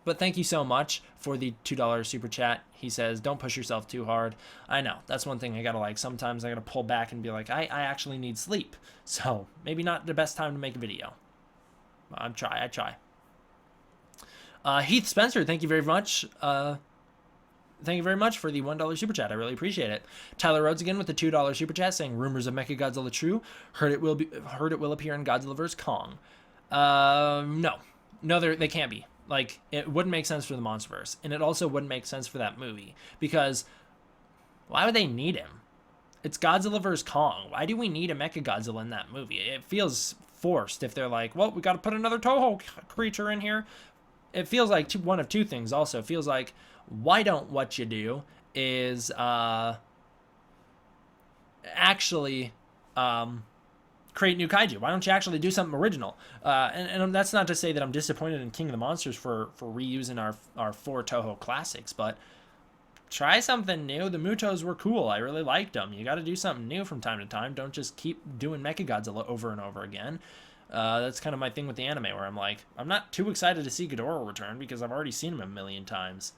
But thank you so much for the $2 super chat. He says, don't push yourself too hard. I know. That's one thing I gotta like. Sometimes I gotta pull back and be like, I actually need sleep. So maybe not the best time to make a video. I try. Heath Spencer, thank you very much. Thank you very much for the $1 super chat. I really appreciate it. Tyler Rhodes again with the $2 super chat saying, rumors of Mechagodzilla true. Heard it will appear in Godzilla vs. Kong. No, they can't be. Like, it wouldn't make sense for the Monsterverse, and it also wouldn't make sense for that movie, because why would they need him? It's Godzilla vs. Kong. Why do we need a Mechagodzilla in that movie? It feels forced if they're like, well, we got to put another Toho creature in here. It feels like one of two things also. It feels like, why don't what you do is actually... create new kaiju. Why don't you actually do something original? And that's not to say that I'm disappointed in King of the Monsters for reusing our 4 Toho classics, but try something new. The Mutos were cool. I really liked them. You got to do something new from time to time. Don't just keep doing Mechagodzilla over and over again. That's kind of my thing with the anime, where I'm like, I'm not too excited to see Ghidorah return because I've already seen him a million times.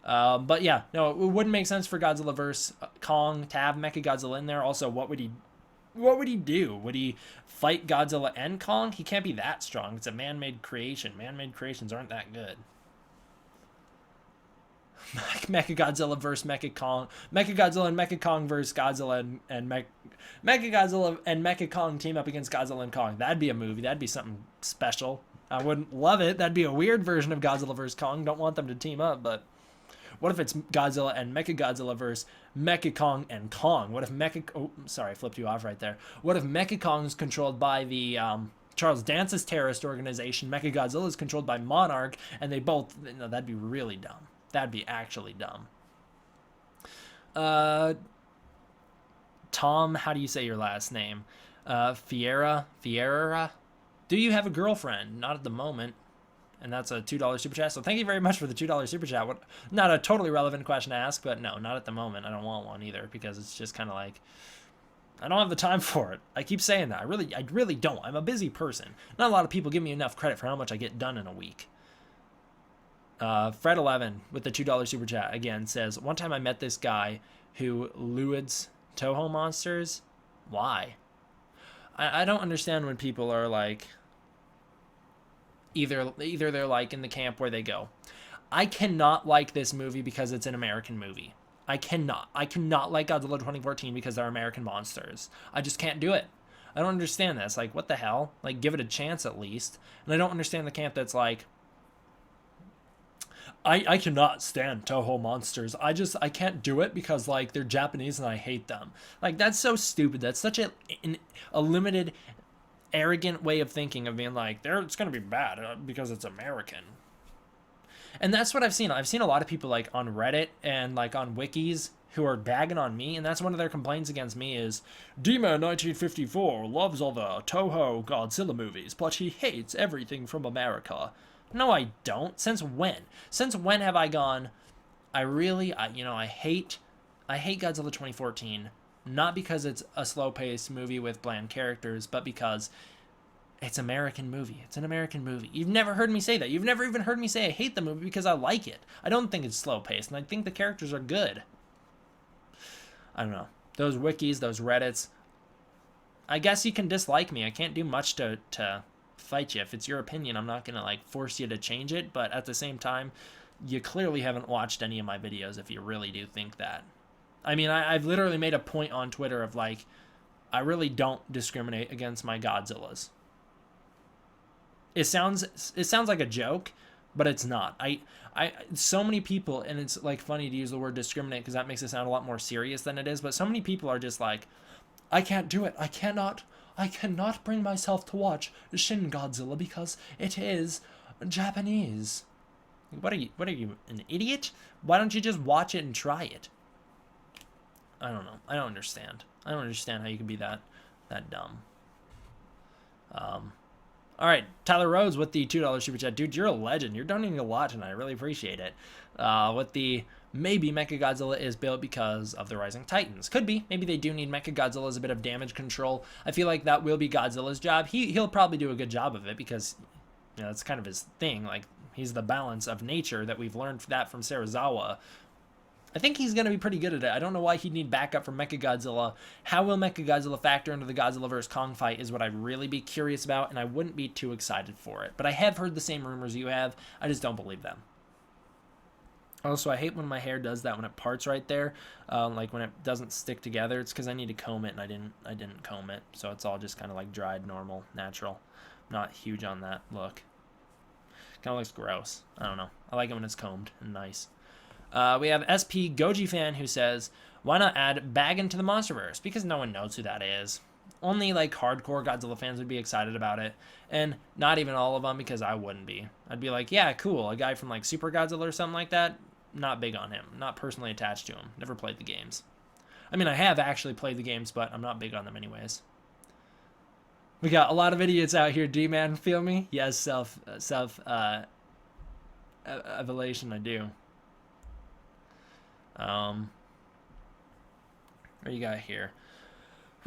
But yeah, no, it wouldn't make sense for Godzilla vs Kong to have Mechagodzilla in there. Also, what would he do? Would he fight Godzilla and Kong? He can't be that strong. It's a man-made creation. Man-made creations aren't that good. Mechagodzilla versus Mechakong. Mechagodzilla and Mechakong versus Godzilla and Mechagodzilla and Mechakong team up against Godzilla and Kong. That'd be a movie. That'd be something special. I wouldn't love it. That'd be a weird version of Godzilla versus Kong. Don't want them to team up, but what if it's Godzilla and Mechagodzilla versus Mechakong and Kong? What if I flipped you off right there. What if Mechakong is controlled by the Charles Dance's terrorist organization? Mechagodzilla is controlled by Monarch, and they both. No, that'd be really dumb. That'd be actually dumb. Tom, how do you say your last name? Fiera? Do you have a girlfriend? Not at the moment. And that's a $2 super chat. So thank you very much for the $2 super chat. Not a totally relevant question to ask, but no, not at the moment. I don't want one either because it's just kind of like, I don't have the time for it. I keep saying that. I really don't. I'm a busy person. Not a lot of people give me enough credit for how much I get done in a week. Fred11 with the $2 super chat again says, one time I met this guy who luids Toho monsters. Why? I don't understand when people are like, either they're like in the camp where they go, I cannot like this movie because it's an American movie. I cannot like Godzilla 2014 because they're American monsters. I just can't do it. I don't understand this. Like, what the hell? Like, give it a chance at least. And I don't understand the camp that's like, I cannot stand Toho monsters. I can't do it because like they're Japanese and I hate them. Like, that's so stupid. That's such a limited, arrogant way of thinking, of being like, it's going to be bad because it's American. And that's what I've seen. I've seen a lot of people like on Reddit and like on wikis who are bagging on me, and that's one of their complaints against me is, D-Man1954 loves all the Toho Godzilla movies, but he hates everything from America. No, I don't. Since when? Since when have I gone, I hate Godzilla 2014, not because it's a slow-paced movie with bland characters, but because it's an American movie. It's an American movie. You've never heard me say that. You've never even heard me say I hate the movie because I like it. I don't think it's slow-paced, and I think the characters are good. I don't know. Those wikis, those Reddits, I guess you can dislike me. I can't do much to fight you. If it's your opinion, I'm not gonna like force you to change it, but at the same time, you clearly haven't watched any of my videos if you really do think that. I mean, I've literally made a point on Twitter of like, I really don't discriminate against my Godzillas. It sounds like a joke, but it's not. So many people, and it's like funny to use the word discriminate because that makes it sound a lot more serious than it is, but so many people are just like, I can't do it. I cannot bring myself to watch Shin Godzilla because it is Japanese. What are you, an idiot? Why don't you just watch it and try it? I don't know. I don't understand how you can be that dumb. All right, Tyler Rhodes with the $2 super chat. Dude, you're a legend. You're donating a lot tonight. I really appreciate it. With the maybe Mechagodzilla is built because of the Rising Titans. Could be. Maybe they do need Mechagodzilla as a bit of damage control. I feel like that will be Godzilla's job. He'll probably do a good job of it because, that's kind of his thing. Like, he's the balance of nature that we've learned that from Serizawa. I think he's going to be pretty good at it. I don't know why he'd need backup from Mechagodzilla. How will Mechagodzilla factor into the Godzilla vs. Kong fight is what I'd really be curious about, and I wouldn't be too excited for it. But I have heard the same rumors you have. I just don't believe them. Also, I hate when my hair does that when it parts right there, like when it doesn't stick together. It's because I need to comb it, and I didn't comb it, so it's all just kind of like dried, normal, natural. Not huge on that look. Kind of looks gross. I don't know. I like it when it's combed and nice. We have SP Goji fan who says, why not add Baggin to the Monsterverse? Because no one knows who that is. Only like hardcore Godzilla fans would be excited about it, and not even all of them, because I wouldn't be. I'd be like, yeah, cool, a guy from like Super Godzilla or something like that. Not big on him. Not personally attached to him. Never played the games. I mean, I have actually played the games, but I'm not big on them anyways. We got a lot of idiots out here, D-Man, feel me? Yes, self evaluation, I do. What do you got here?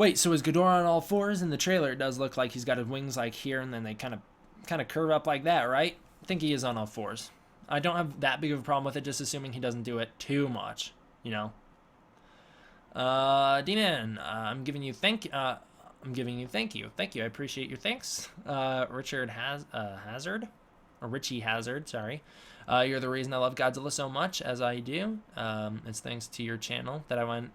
Wait, so is Ghidorah on all fours? In the trailer, it does look like he's got his wings like here, and then they kind of curve up like that, right? I think he is on all fours. I don't have that big of a problem with it, just assuming he doesn't do it too much, you know. D-Man, I'm giving you thank you. Thank you. I appreciate your thanks. Richard Hazard, or Richie Hazard, sorry. You're the reason I love Godzilla so much as I do. It's thanks to your channel that I went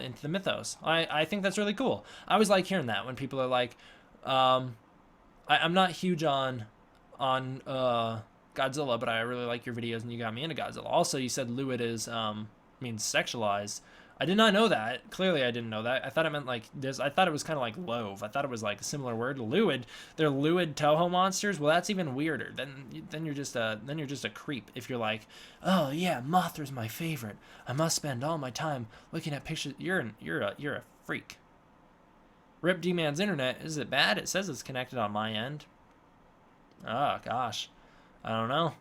into the mythos. I think that's really cool. I always like hearing that when people are like, I'm not huge on Godzilla, but I really like your videos and you got me into Godzilla. Also, you said lewd is means sexualized. I did not know that. Clearly, I didn't know that. I thought it meant like this. I thought it was kind of like loathe. I thought it was like a similar word. Lewd. They're lewd Toho monsters. Well, that's even weirder. Then you're just a creep. If you're like, oh yeah, Mothra's my favorite. I must spend all my time looking at pictures. You're a freak. Rip D-Man's internet. Is it bad? It says it's connected on my end. Oh gosh, I don't know.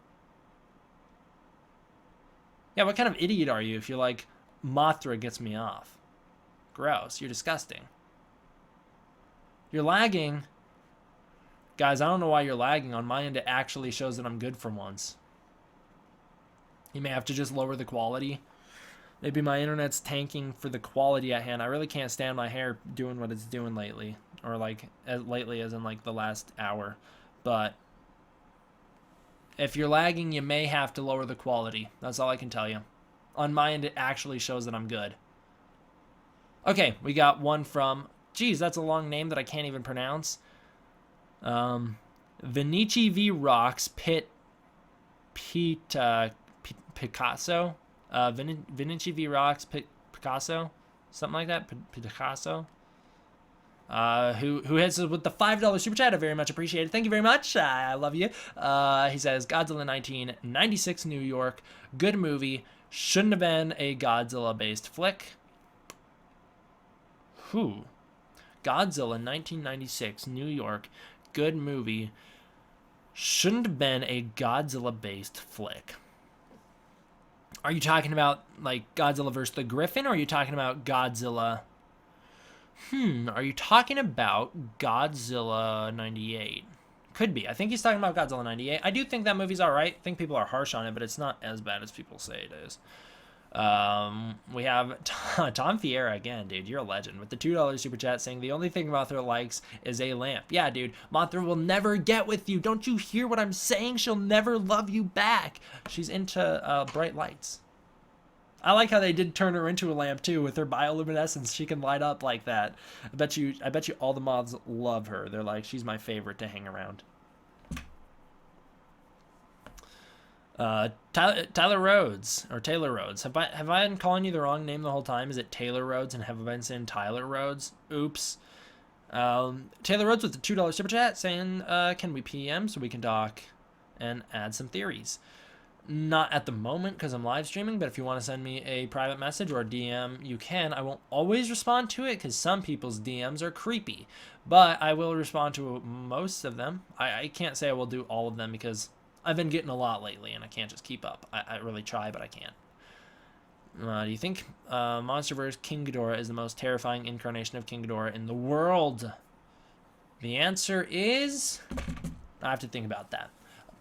Yeah, what kind of idiot are you if you're like, Mothra gets me off? Gross. You're disgusting. You're lagging. Guys, I don't know why you're lagging. On my end, it actually shows that I'm good for once. You may have to just lower the quality. Maybe my internet's tanking for the quality at hand. I really can't stand my hair doing what it's doing lately. Or like, lately as in like the last hour. But if you're lagging, you may have to lower the quality. That's all I can tell you. On my end, it actually shows that I'm good. Okay, we got one from... Geez, that's a long name that I can't even pronounce. Vinici V. Rocks Picasso. Vinici V. Rocks Picasso. Something like that. Picasso. Who hits us with the $5 super chat. I very much appreciate it. Thank you very much. I love you. He says, Godzilla 1996 New York. Good movie. Shouldn't have been a Godzilla-based flick. Godzilla 1996 New York. Good movie. Shouldn't have been a Godzilla-based flick. Are you talking about, like, Godzilla vs. the Griffin, or are you talking about Godzilla... Are you talking about Godzilla 98? Could be. I think he's talking about Godzilla 98. I do think that movie's alright. I think people are harsh on it, but it's not as bad as people say it is. We have Tom Fiera again, dude. You're a legend. With the $2 super chat saying, the only thing Mothra likes is a lamp. Yeah, dude. Mothra will never get with you. Don't you hear what I'm saying? She'll never love you back. She's into bright lights. I like how they did turn her into a lamp too with her bioluminescence. She can light up like that. I bet you all the mods love her. They're like, she's my favorite to hang around. Tyler Rhodes or Taylor Rhodes. Have I been calling you the wrong name the whole time? Is it Taylor Rhodes and have I been saying Tyler Rhodes? Oops. Taylor Rhodes with the $2 super chat saying, can we PM so we can talk and add some theories? Not at the moment because I'm live streaming, but if you want to send me a private message or a DM, you can. I won't always respond to it because some people's DMs are creepy, but I will respond to most of them. I can't say I will do all of them because I've been getting a lot lately and I can't just keep up. I really try, but I can't. Do you think MonsterVerse King Ghidorah is the most terrifying incarnation of King Ghidorah in the world? The answer is... I have to think about that.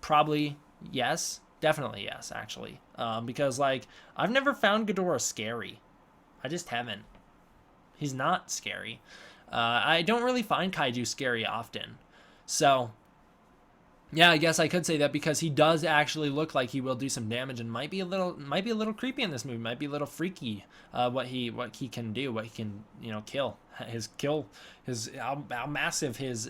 Probably yes. Definitely yes, actually. Because, like, I've never found Ghidorah scary. I just haven't. He's not scary. I don't really find kaiju scary often. So, yeah, I guess I could say that because he does actually look like he will do some damage and might be a little creepy in this movie. Might be a little freaky what he can do, what he can, kill. How massive his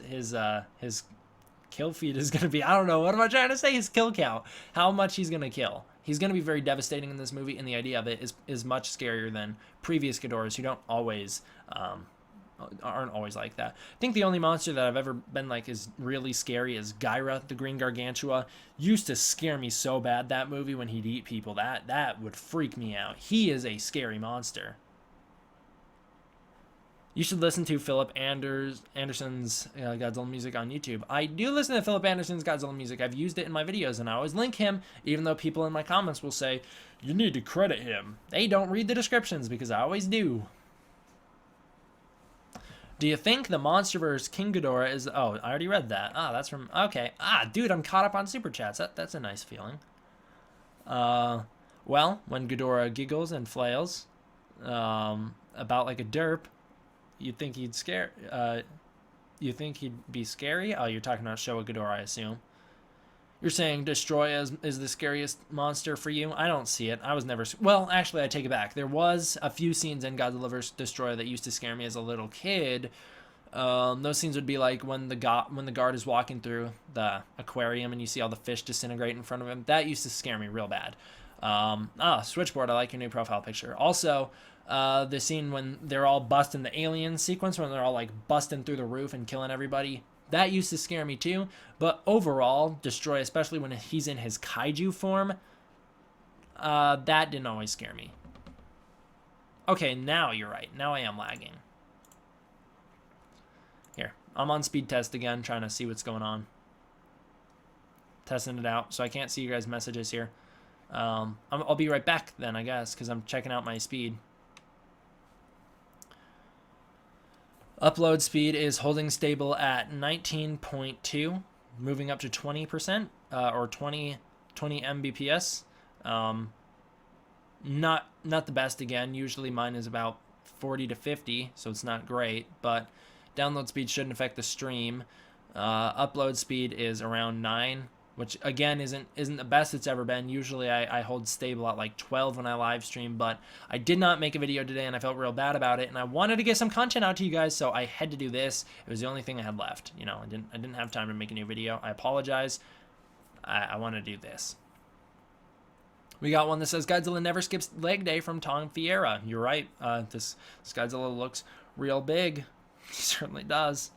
kill feed is going to be. I don't know. What am I trying to say? His kill count. How much he's going to kill. He's going to be very devastating in this movie, and the idea of it is much scarier than previous Ghidorahs who aren't always like that. I think the only monster that I've ever been like is really scary is Gyra, the Green Gargantua. Used to scare me so bad, that movie, when he'd eat people. That would freak me out. He is a scary monster. You should listen to Philip Anderson's Godzilla music on YouTube. I do listen to Philip Anderson's Godzilla music. I've used it in my videos, and I always link him, even though people in my comments will say, you need to credit him. They don't read the descriptions, because I always do. Do you think the MonsterVerse King Ghidorah is... Oh, I already read that. Ah, that's from... Okay. Ah, dude, I'm caught up on Super Chats. That's a nice feeling. Well, when Ghidorah giggles and flails about like a derp, you'd think he'd scare... you think he'd be scary? Oh, you're talking about Showa Ghidorah, I assume. You're saying Destroya is the scariest monster for you? I don't see it. I was never... Well, actually, I take it back. There was a few scenes in Godzilla vs. Destroya that used to scare me as a little kid. Those scenes would be like when the guard is walking through the aquarium and you see all the fish disintegrate in front of him. That used to scare me real bad. Switchboard, I like your new profile picture. Also, the scene when they're all busting the alien sequence, when they're all like busting through the roof and killing everybody. That used to scare me too, but overall, Destroy, especially when he's in his kaiju form, that didn't always scare me. Okay, now you're right. Now I am lagging. Here, I'm on speed test again, trying to see what's going on. Testing it out, so I can't see you guys' messages here. I'll be right back then, I guess, because I'm checking out my speed. Upload speed is holding stable at 19.2, moving up to 20%, or 20 Mbps. Not the best again. Usually mine is about 40 to 50, so it's not great, but download speed shouldn't affect the stream. Upload speed is around 9, which again isn't the best it's ever been. Usually I hold stable at like 12 when I live stream, but I did not make a video today and I felt real bad about it, and I wanted to get some content out to you guys, so I had to do this. It was the only thing I had left. You know, I didn't have time to make a new video. I apologize. I want to do this. We got one that says Godzilla never skips leg day from Tom Fiera. You're right. This Godzilla looks real big. He certainly does.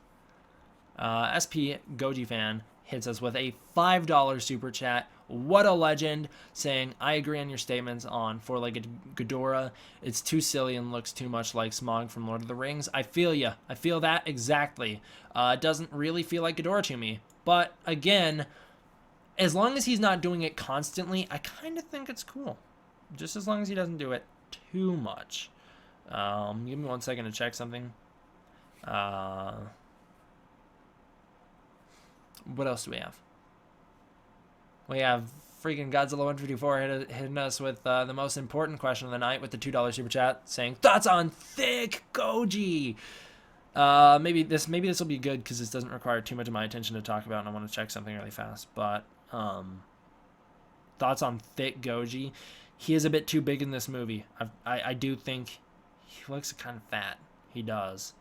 SP Goji fan hits us with a $5 super chat. What a legend, saying, I agree on your statements on four-legged Ghidorah. It's too silly and looks too much like Smaug from Lord of the Rings. I feel ya. I feel that exactly. It doesn't really feel like Ghidorah to me. But again, as long as he's not doing it constantly, I kind of think it's cool. Just as long as he doesn't do it too much. Give me 1 second to check something. What else do we have? We have freaking Godzilla 154 hitting us with the most important question of the night with the $2 super chat, saying thoughts on thick Goji. Maybe this will be good because this doesn't require too much of my attention to talk about, and I want to check something really fast. But thoughts on thick Goji. He is a bit too big in this movie. I do think he looks kind of fat. He does.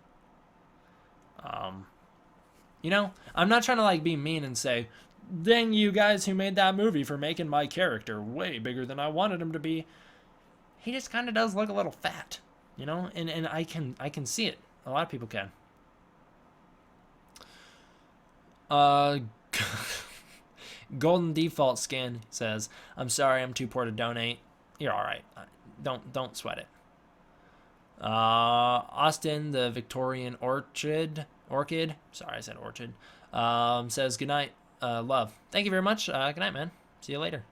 You know, I'm not trying to like be mean and say, dang you guys who made that movie for making my character way bigger than I wanted him to be. He just kind of does look a little fat, you know, and I can see it. A lot of people can. Golden Default Skin says, I'm sorry, I'm too poor to donate. You're all right. Don't sweat it. Austin, the Victorian Orchid, sorry, I said orchid, says, good night, love. Thank you very much. Good night, man. See you later.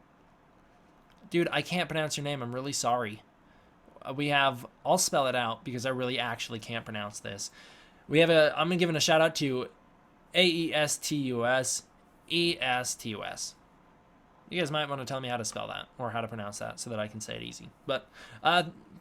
Dude, I can't pronounce your name. I'm really sorry. I'll spell it out because I really actually can't pronounce this. I'm going to give a shout out to Aestus Estus. You guys might want to tell me how to spell that or how to pronounce that so that I can say it easy. But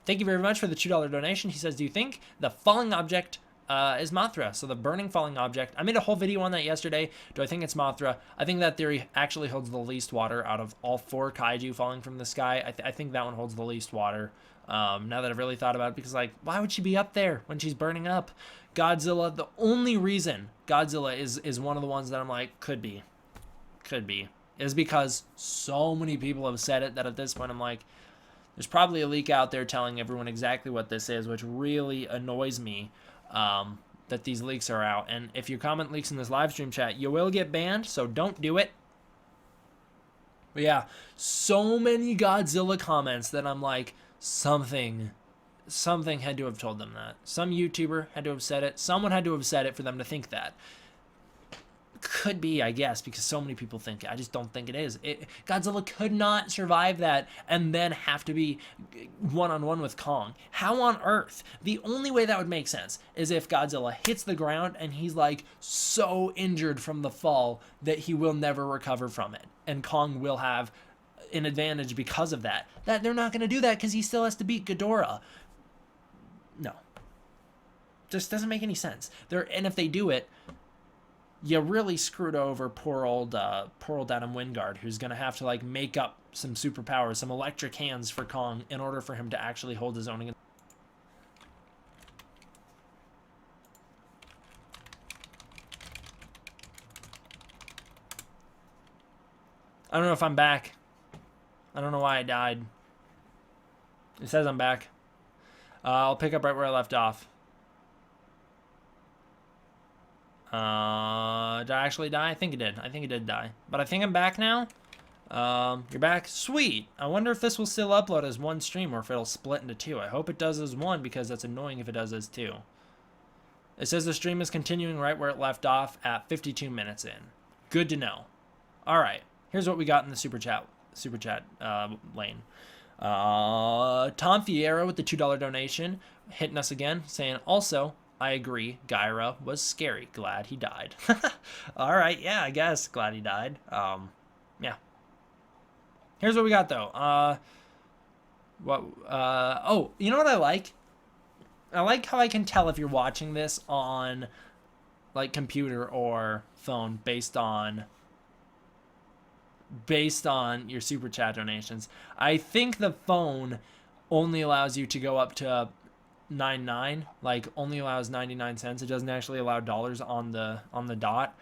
thank you very much for the $2 donation. He says, do you think the falling object is Mothra? So the burning falling object. I made a whole video on that yesterday. Do I think it's Mothra? I think that theory actually holds the least water out of all 4 kaiju falling from the sky. I think that one holds the least water. Now that I've really thought about it, because like, why would she be up there when she's burning up? Godzilla, the only reason Godzilla is one of the ones that I'm like, could be, is because so many people have said it that at this point I'm like, there's probably a leak out there telling everyone exactly what this is, which really annoys me, that these leaks are out. And if you comment leaks in this live stream chat, you will get banned, so don't do it. But yeah, so many Godzilla comments that I'm like, something had to have told them that. Some YouTuber had to have said it. Someone had to have said it for them to think that. Could be, I guess, because so many people think it. I just don't think it is. Godzilla could not survive that and then have to be one-on-one with Kong. How on earth? The only way that would make sense is if Godzilla hits the ground and he's like so injured from the fall that he will never recover from it. And Kong will have an advantage because of that. That they're not going to do that because he still has to beat Ghidorah. No. Just doesn't make any sense. And if they do it, you really screwed over poor old Adam Wingard, who's going to have to like make up some superpowers, some electric hands for Kong in order for him to actually hold his own against. I don't know if I'm back. I don't know why I died. It says I'm back. I'll pick up right where I left off. Did I actually die? I think it did. I think it did die. But I think I'm back now. You're back? Sweet. I wonder if this will still upload as one stream or if it'll split into two. I hope it does as one because that's annoying if it does as two. It says the stream is continuing right where it left off at 52 minutes in. Good to know. All right. Here's what we got in the super chat lane. Tom Fierro with the $2 donation hitting us again saying also, I agree, Gyra was scary. Glad he died. All right, yeah, I guess. Glad he died. Yeah. Here's what we got, though. Oh, you know what I like? I like how I can tell if you're watching this on, like, computer or phone based on your super chat donations. I think the phone only allows you to go up to 99, like only allows 99 cents. It doesn't actually allow dollars on the dot,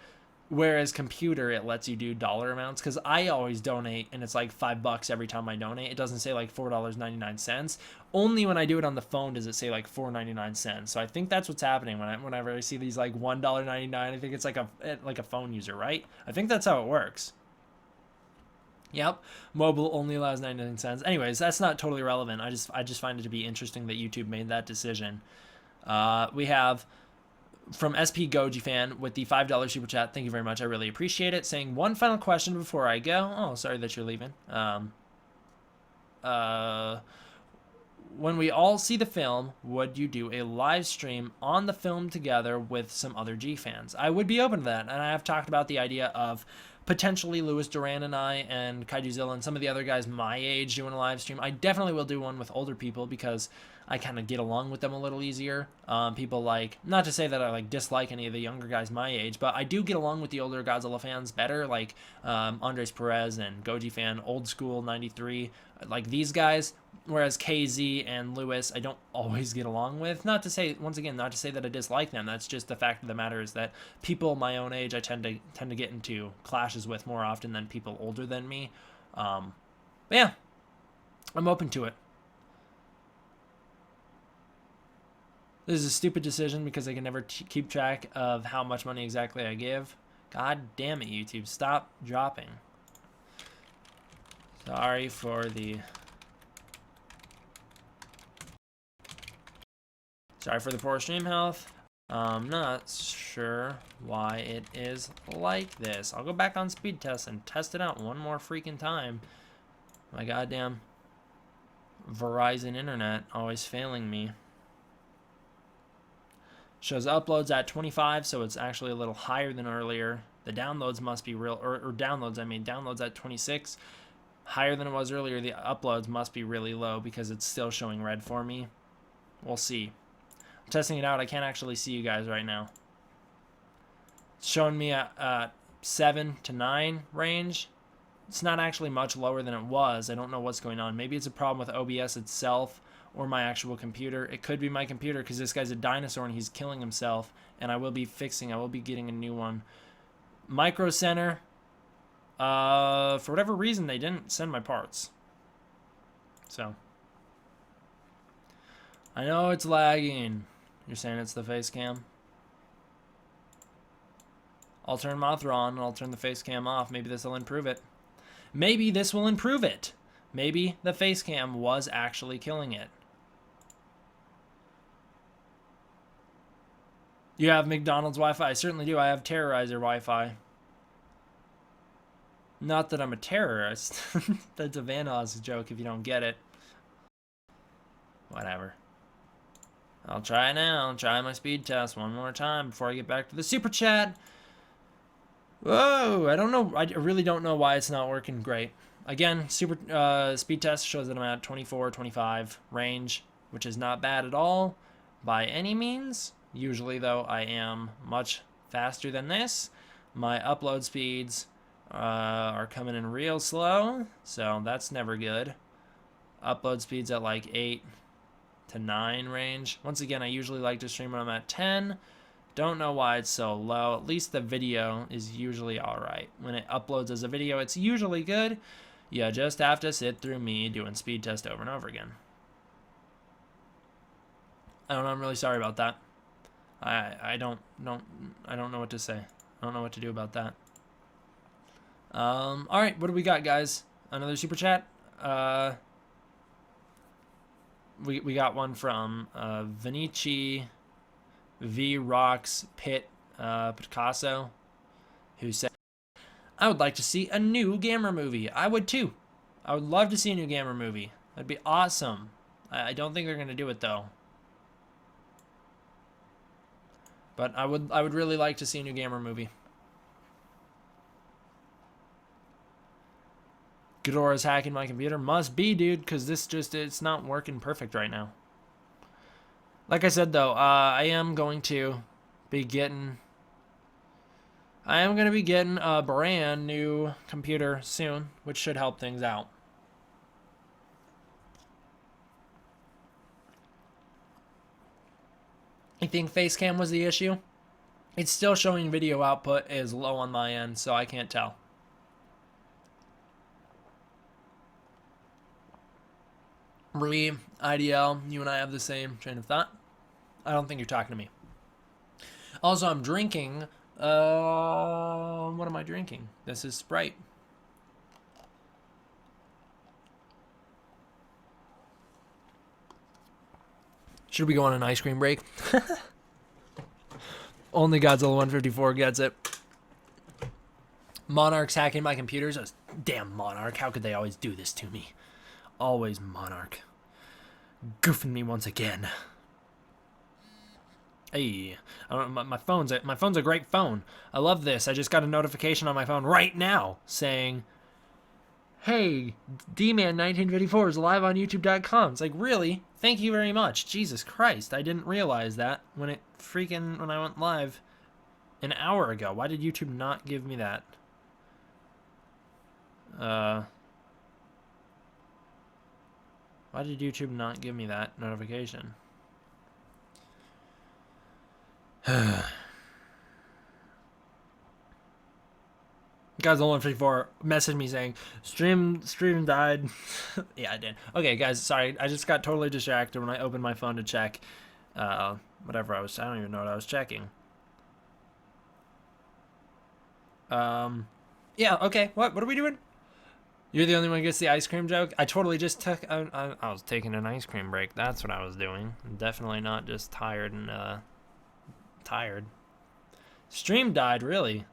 whereas computer it lets you do dollar amounts, because I always donate and it's like $5 every time I donate. It doesn't say like $4.99. Only when I do it on the phone does it say like $4.99. So I think that's what's happening whenever I see these like $1.99. I think it's like a phone user, right? I think that's how it works. Yep, mobile only allows 99 cents. Anyways, that's not totally relevant. I just find it to be interesting that YouTube made that decision. We have from SP Goji fan with the $5 super chat. Thank you very much. I really appreciate it. Saying one final question before I go. Oh, sorry that you're leaving. When we all see the film, would you do a live stream on the film together with some other G fans? I would be open to that, and I have talked about the idea of potentially Louis Duran and I and Kaijuzilla and some of the other guys my age doing a live stream. I definitely will do one with older people because I kind of get along with them a little easier. People like, not to say that I like dislike any of the younger guys my age, but I do get along with the older Godzilla fans better, like Andres Perez and Goji fan, old school 93, like these guys. Whereas KZ and Lewis, I don't always get along with. Not to say, once again, not to say that I dislike them. That's just the fact of the matter is that people my own age I tend to get into clashes with more often than people older than me. But yeah, I'm open to it. This is a stupid decision because I can never keep track of how much money exactly I give. God damn it, YouTube. Stop dropping. Sorry for the poor stream health. I'm not sure why it is like this. I'll go back on speed test and test it out one more freaking time. My goddamn Verizon internet always failing me. Shows uploads at 25, so it's actually a little higher than earlier. The downloads must be real, or downloads, I mean downloads at 26. Higher than it was earlier. The uploads must be really low because it's still showing red for me. We'll see. I'm testing it out. I can't actually see you guys right now. It's showing me at 7 to 9 range. It's not actually much lower than it was. I don't know what's going on. Maybe it's a problem with OBS itself or my actual computer. It could be my computer because this guy's a dinosaur and he's killing himself. And I will be getting a new one. Micro Center. For whatever reason, they didn't send my parts. So. I know it's lagging. You're saying it's the face cam? I'll turn Mothra on and I'll turn the face cam off. Maybe this will improve it. Maybe this will improve it. Maybe the face cam was actually killing it. You have McDonald's Wi-Fi? I certainly do. I have Terrorizer Wi-Fi. Not that I'm a terrorist. That's a Vandals joke if you don't get it. Whatever. I'll try now. I'll try my speed test one more time before I get back to the super chat. Whoa, I don't know. I really don't know why it's not working great. Again, super speed test shows that I'm at 24, 25 range, which is not bad at all by any means. Usually, though, I am much faster than this. My upload speeds are coming in real slow, so that's never good. Upload speeds at like 8 to 9 range. Once again, I usually like to stream when I'm at 10. Don't know why it's so low. At least the video is usually alright. When it uploads as a video, it's usually good. You just have to sit through me doing speed test over and over again. I don't know, I'm really sorry about that. I don't know what to say. I don't know what to do about that. Alright, what do we got, guys? Another super chat? We got one from Vinici V Rocks Picasso, who said, I would like to see a new Gamera movie. I would too. I would love to see a new Gamera movie. That'd be awesome. I don't think they're gonna do it though. But I would really like to see a new Gamera movie. Ghidorah's hacking my computer. Must be, dude, because it's not working perfect right now. Like I said, though, I am going to be getting a brand new computer soon, which should help things out. I think Facecam was the issue. It's still showing video output is low on my end, so I can't tell. Bree, IDL, you and I have the same train of thought. I don't think you're talking to me. Also, I'm drinking. What am I drinking? This is Sprite. Should we go on an ice cream break? Only Godzilla 154 gets it. Monarch's hacking my computers. Damn Monarch, how could they always do this to me? Always Monarch. Goofing me once again. Hey, my phone's a great phone. I love this. I just got a notification on my phone right now saying, hey, D-Man1954 is live on YouTube.com. It's like, really? Thank you very much. Jesus Christ, I didn't realize that when I went live an hour ago. Why did YouTube not give me that? Why did YouTube not give me that notification? Guys, the 154 messaged me saying stream died. Yeah, I did. Okay, guys, sorry. I just got totally distracted when I opened my phone to check whatever I don't even know what I was checking. Yeah, okay. What are we doing? You're the only one who gets the ice cream joke? I totally just took... I was taking an ice cream break. That's what I was doing. I'm definitely not just tired and... tired. Stream died, really?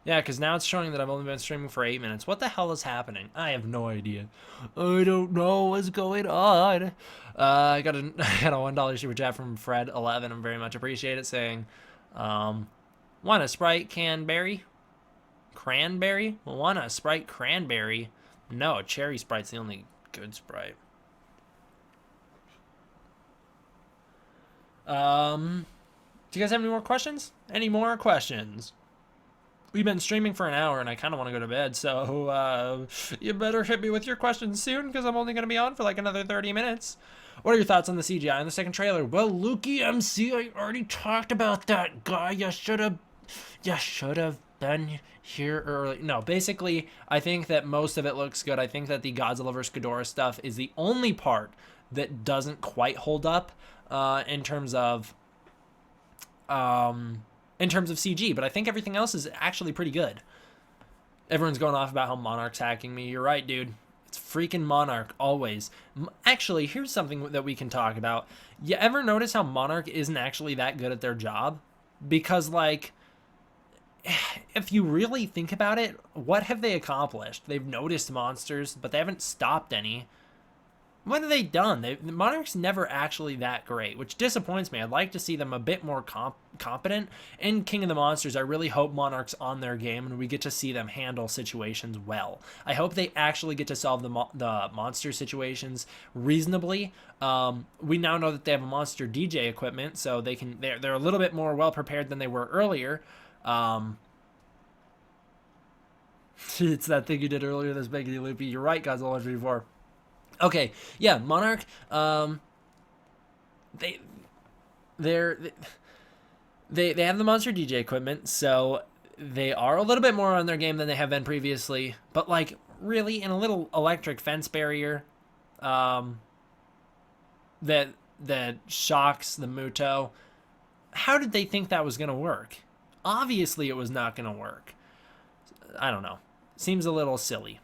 Yeah, because now it's showing that I've only been streaming for 8 minutes. What the hell is happening? I have no idea. I don't know what's going on. I got a $1 super chat from Fred11. I very much appreciate it, saying, want a Sprite Cranberry? Cranberry? Want a Sprite Cranberry? No, Cherry Sprite's the only good Sprite. Do you guys have any more questions? Any more questions? We've been streaming for an hour and I kind of want to go to bed, so you better hit me with your questions soon because I'm only going to be on for like another 30 minutes. What are your thoughts on the CGI in the second trailer? Well, Lukey MC, I already talked about that guy. You should have been here early. No, basically, I think that most of it looks good. I think that the Godzilla vs. Ghidorah stuff is the only part that doesn't quite hold up in terms of CG, but I think everything else is actually pretty good. Everyone's going off about how Monarch's hacking me. You're right, dude. It's freaking Monarch, always. Actually, here's something that we can talk about. You ever notice how Monarch isn't actually that good at their job? Because, like, if you really think about it, what have they accomplished? They've noticed monsters, but they haven't stopped any. What have they done? The Monarch's never actually that great, which disappoints me. I'd like to see them a bit more competent. In King of the Monsters, I really hope Monarch's on their game and we get to see them handle situations well. I hope they actually get to solve the monster situations reasonably. We now know that they have a monster DJ equipment, so they're a little bit more well prepared than they were earlier. It's that thing you did earlier that's making you loopy. You're right, Godzilla 134. Okay, yeah, Monarch. They have the monster DJ equipment, so they are a little bit more on their game than they have been previously. But like, really, in a little electric fence barrier, that shocks the Muto. How did they think that was gonna work? Obviously, it was not gonna work. I don't know. Seems a little silly.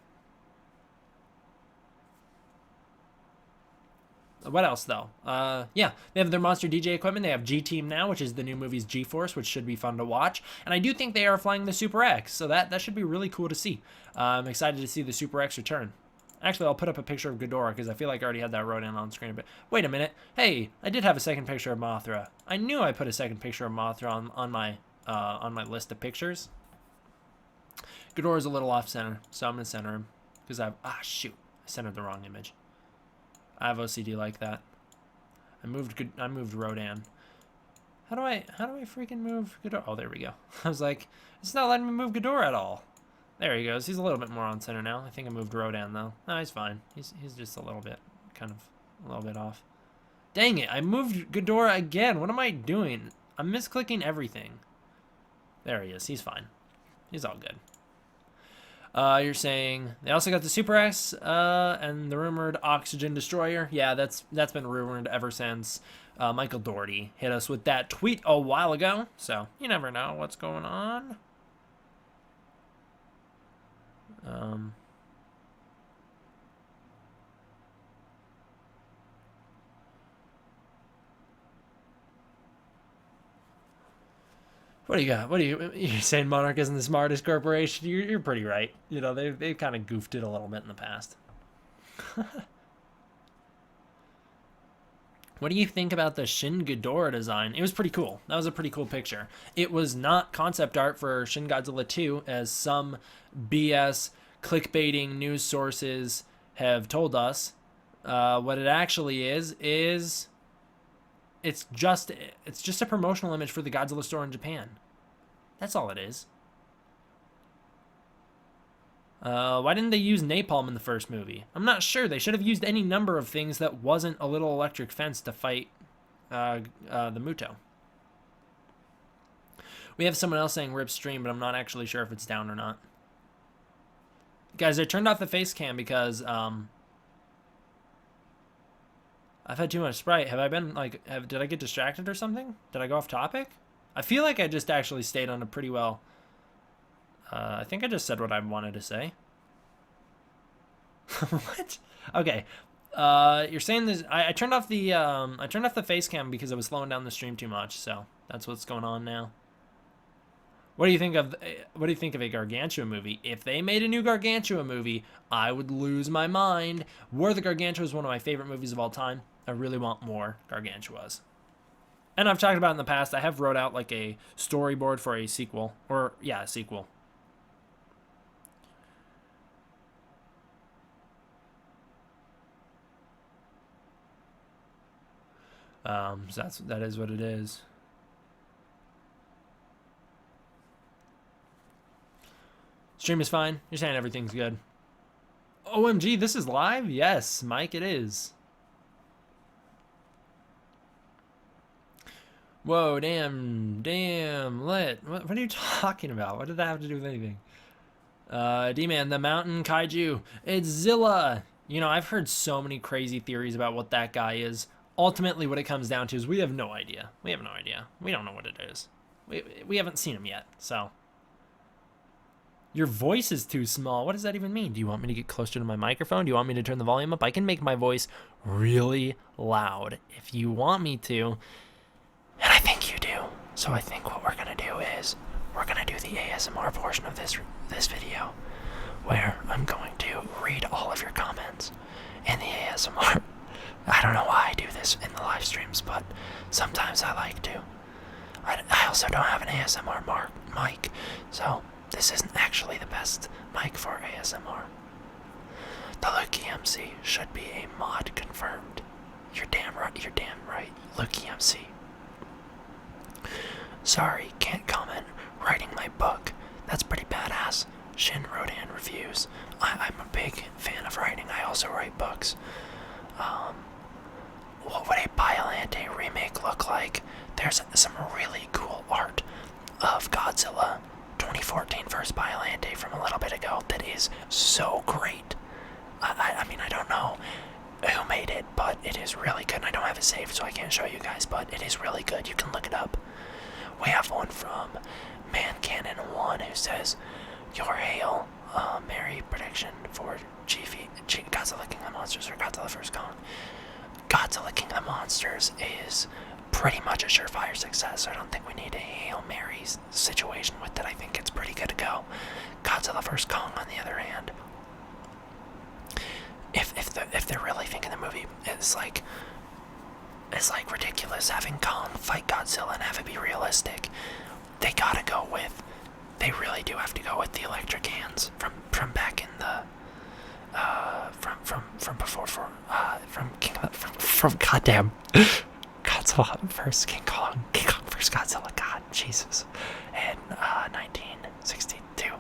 What else, though? Yeah, they have their Monster DJ equipment. They have G-Team now, which is the new movie's G-Force, which should be fun to watch. And I do think they are flying the Super X, so that should be really cool to see. I'm excited to see the Super X return. Actually, I'll put up a picture of Ghidorah, because I feel like I already had that Rodan on screen. But wait a minute. Hey, I did have a second picture of Mothra. I knew I put a second picture of Mothra on my list of pictures. Ghidorah's a little off-center, so I'm going to center him. Because shoot. I centered the wrong image. I have OCD like that. I moved Rodan. How do I freaking move Ghidorah? Oh, there we go. I was like, it's not letting me move Ghidorah at all. There he goes. He's a little bit more on center now. I think I moved Rodan though. No, he's fine. He's just a little bit off. Dang it! I moved Ghidorah again. What am I doing? I'm misclicking everything. There he is. He's fine. He's all good. You're saying they also got the Super X and the rumored Oxygen Destroyer. Yeah, that's been rumored ever since Michael Doherty hit us with that tweet a while ago. So you never know what's going on. What do you got? You're saying Monarch isn't the smartest corporation? You're pretty right. You know, they've kind of goofed it a little bit in the past. What do you think about the Shin Ghidorah design? It was pretty cool. That was a pretty cool picture. It was not concept art for Shin Godzilla 2, as some BS clickbaiting news sources have told us. What it actually is it's just a promotional image for the Godzilla store in Japan. That's all it is. Why didn't they use napalm in the first movie? I'm not sure. They should have used any number of things that wasn't a little electric fence to fight the Muto. We have someone else saying rip stream, but I'm not actually sure if it's down or not. Guys, I turned off the face cam because I've had too much Sprite. Have I been, like, did I get distracted or something? Did I go off topic? I feel like I just actually stayed on a pretty well. I think I just said what I wanted to say. What? Okay. You're saying this. I turned off the face cam because I was slowing down the stream too much. So that's what's going on now. What do you think of a Gargantua movie? If they made a new Gargantua movie, I would lose my mind. War of the Gargantua is one of my favorite movies of all time. I really want more Gargantuas. And I've talked about it in the past. I have wrote out like a storyboard for a sequel, or yeah, a sequel. So that is what it is. Stream is fine. You're saying everything's good. OMG, this is live? Yes, Mike, it is. Whoa, damn, lit. What are you talking about? What did that have to do with anything? D-Man, the mountain kaiju. It's Zilla. You know, I've heard so many crazy theories about what that guy is. Ultimately, what it comes down to is we have no idea. We have no idea. We don't know what it is. We haven't seen him yet, so. Your voice is too small. What does that even mean? Do you want me to get closer to my microphone? Do you want me to turn the volume up? I can make my voice really loud if you want me to. And I think you do. So I think what we're going to do is we're gonna do the ASMR portion of this video, where I'm going to read all of your comments in the ASMR. I don't know why I do this in the live streams, but sometimes I like to. I also don't have an ASMR mic, so this isn't actually the best mic for ASMR. The Luke EMC should be a mod confirmed. You're damn right, Luke EMC. Sorry, can't comment. Writing my book. That's pretty badass. Shin Rodan reviews. I'm a big fan of writing. I also write books. What would a Biollante remake look like? There's some really cool art of Godzilla 2014 vs. Biollante from a little bit ago that is so great. I mean, I don't know who made it, but it is really good. I don't have it saved, so I can't show you guys, but it is really good. You can look it up. We have one from ManCannon1 who says, "Your hail, Mary prediction for Godzilla King of the Monsters or Godzilla vs. Kong." Godzilla King of the Monsters is pretty much a surefire success, so I don't think we need a Hail Mary situation with it. I think it's pretty good to go. Godzilla vs. Kong, on the other hand, if they're really thinking the movie is like ridiculous having Kong fight Godzilla and have it be realistic, they really do have to go with the electric hands from back in the from before from goddamn Godzilla vs. King Kong vs. Godzilla. God, Jesus, in 1962.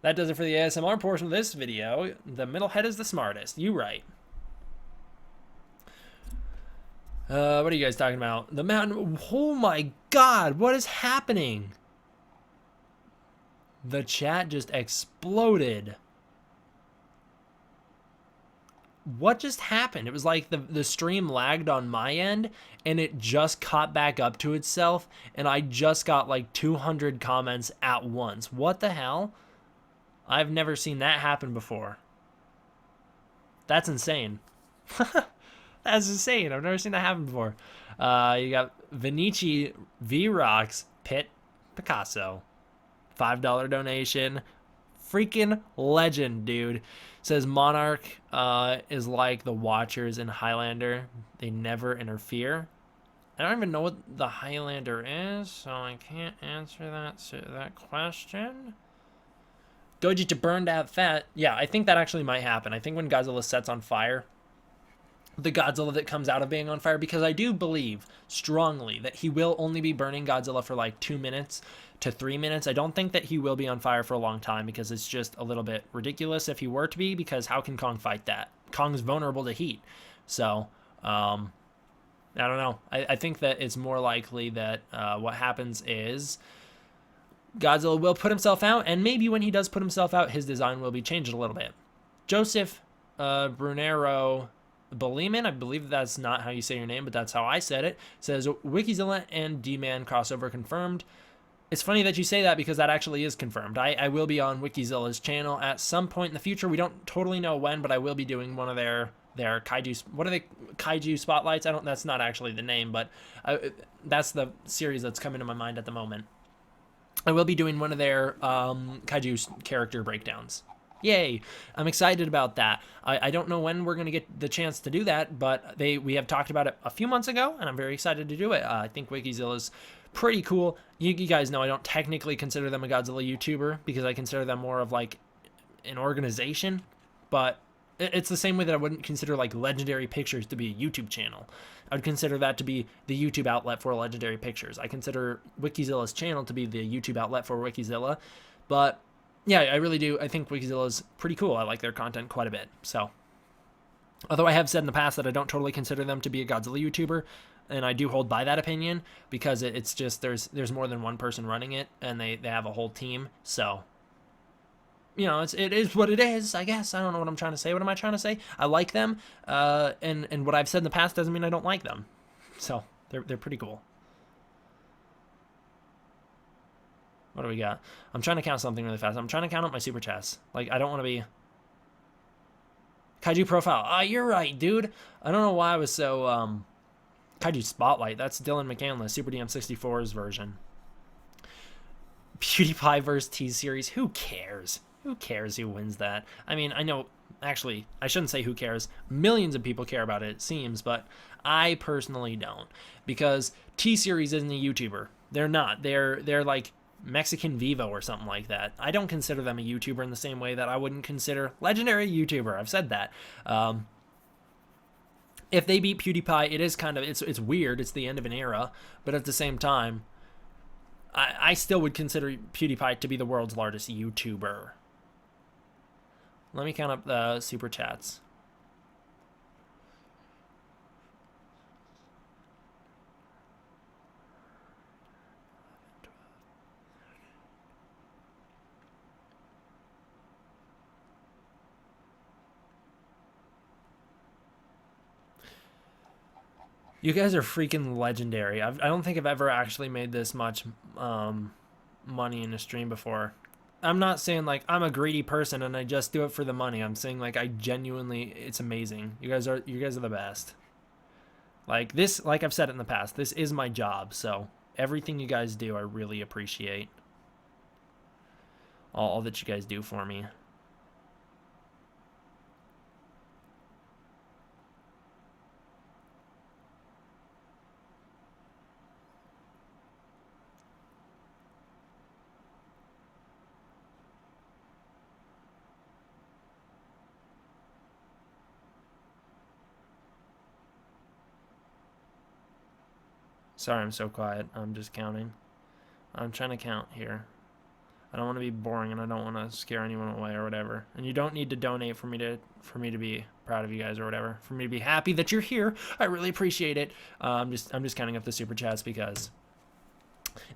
That does it for the ASMR portion of this video. The middle head is the smartest. You right. What are you guys talking about? The mountain. Oh my God, what is happening? The chat just exploded. What just happened? It was like the stream lagged on my end and it just caught back up to itself, and I just got like 200 comments at once. What the hell? I've never seen that happen before. That's insane. That's insane. I've never seen that happen before. You got Vinici V-Rocks Pit Picasso. $5 donation. Freaking legend, dude. Says Monarch is like the Watchers in Highlander. They never interfere. I don't even know what the Highlander is, so I can't answer that question. Goji to burn that fat. Yeah, I think that actually might happen. I think when Godzilla sets on fire, the Godzilla that comes out of being on fire, because I do believe strongly that he will only be burning Godzilla for like 2 minutes to 3 minutes. I don't think that he will be on fire for a long time, because it's just a little bit ridiculous if he were to be, because how can Kong fight that? Kong's vulnerable to heat. So, I don't know. I think that it's more likely that what happens is Godzilla will put himself out, and maybe when he does put himself out, his design will be changed a little bit. Joseph Brunero Beliman, I believe that's not how you say your name, but that's how I said it, says Wikizilla and D-Man crossover confirmed. It's funny that you say that, because that actually is confirmed. I will be on Wikizilla's channel at some point in the future. We don't totally know when, but I will be doing one of their kaiju, what are they, kaiju spotlights? That's not actually the name, but that's the series that's coming to my mind at the moment. I will be doing one of their kaiju character breakdowns. Yay! I'm excited about that. I don't know when we're going to get the chance to do that, but we have talked about it a few months ago, and I'm very excited to do it. I think Wikizilla's pretty cool. You guys know I don't technically consider them a Godzilla YouTuber, because I consider them more of like an organization, but it's the same way that I wouldn't consider like Legendary Pictures to be a YouTube channel. I would consider that to be the YouTube outlet for Legendary Pictures. I consider Wikizilla's channel to be the YouTube outlet for Wikizilla. But yeah, I really do. I think Wikizilla's pretty cool. I like their content quite a bit. So, although I have said in the past that I don't totally consider them to be a Godzilla YouTuber, and I do hold by that opinion, because it's just there's more than one person running it, and they have a whole team. So, you know, it is what it is, I guess. I don't know what I'm trying to say. What am I trying to say? I like them, and what I've said in the past doesn't mean I don't like them. So they're pretty cool. What do we got? I'm trying to count something really fast. I'm trying to count up my super chats. Like, I don't want to be Kaiju profile. Ah, you're right, dude. I don't know why I was so Kaiju Spotlight. That's Dylan McCandless, Super DM64's version. PewDiePie versus T-Series. Who cares? Who cares who wins that? I mean, I know, actually, I shouldn't say who cares. Millions of people care about it, it seems, but I personally don't. Because T-Series isn't a YouTuber. They're not. They're like Mexican Vivo or something like that. I don't consider them a YouTuber in the same way that I wouldn't consider Legendary a YouTuber. I've said that. If they beat PewDiePie, it is kind of, it's weird. It's the end of an era. But at the same time, I still would consider PewDiePie to be the world's largest YouTuber. Let me count up the super chats. You guys are freaking legendary. I don't think I've ever actually made this much money in a stream before. I'm not saying like I'm a greedy person and I just do it for the money. I'm saying like I genuinely, it's amazing. You guys are the best. Like this, like I've said it in the past, this is my job. So everything you guys do, I really appreciate. All that you guys do for me. Sorry, I'm so quiet. I'm just counting. I'm trying to count here. I don't want to be boring and I don't want to scare anyone away or whatever. And you don't need to donate for me to be proud of you guys or whatever. For me to be happy that you're here. I really appreciate it. I'm just counting up the super chats because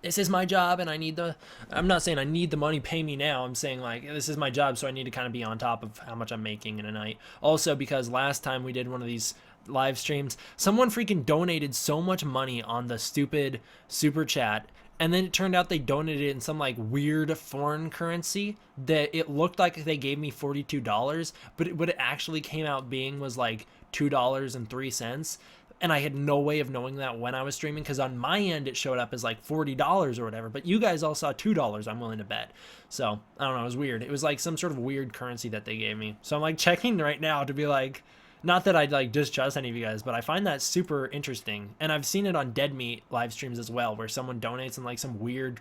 this is my job and I need the, I'm not saying I need the money, pay me now. I'm saying like this is my job, so I need to kind of be on top of how much I'm making in a night. Also because last time we did one of these live streams, someone freaking donated so much money on the stupid super chat, and then it turned out they donated it in some like weird foreign currency that it looked like they gave me $42, but what it actually came out being was like $2.03. And I had no way of knowing that when I was streaming, because on my end it showed up as like $40 or whatever, but you guys all saw $2, I'm willing to bet. So I don't know, it was weird. It was like some sort of weird currency that they gave me. So I'm like checking right now to be like, not that I'd like distrust any of you guys, but I find that super interesting. And I've seen it on Dead Meat live streams as well, where someone donates in like some weird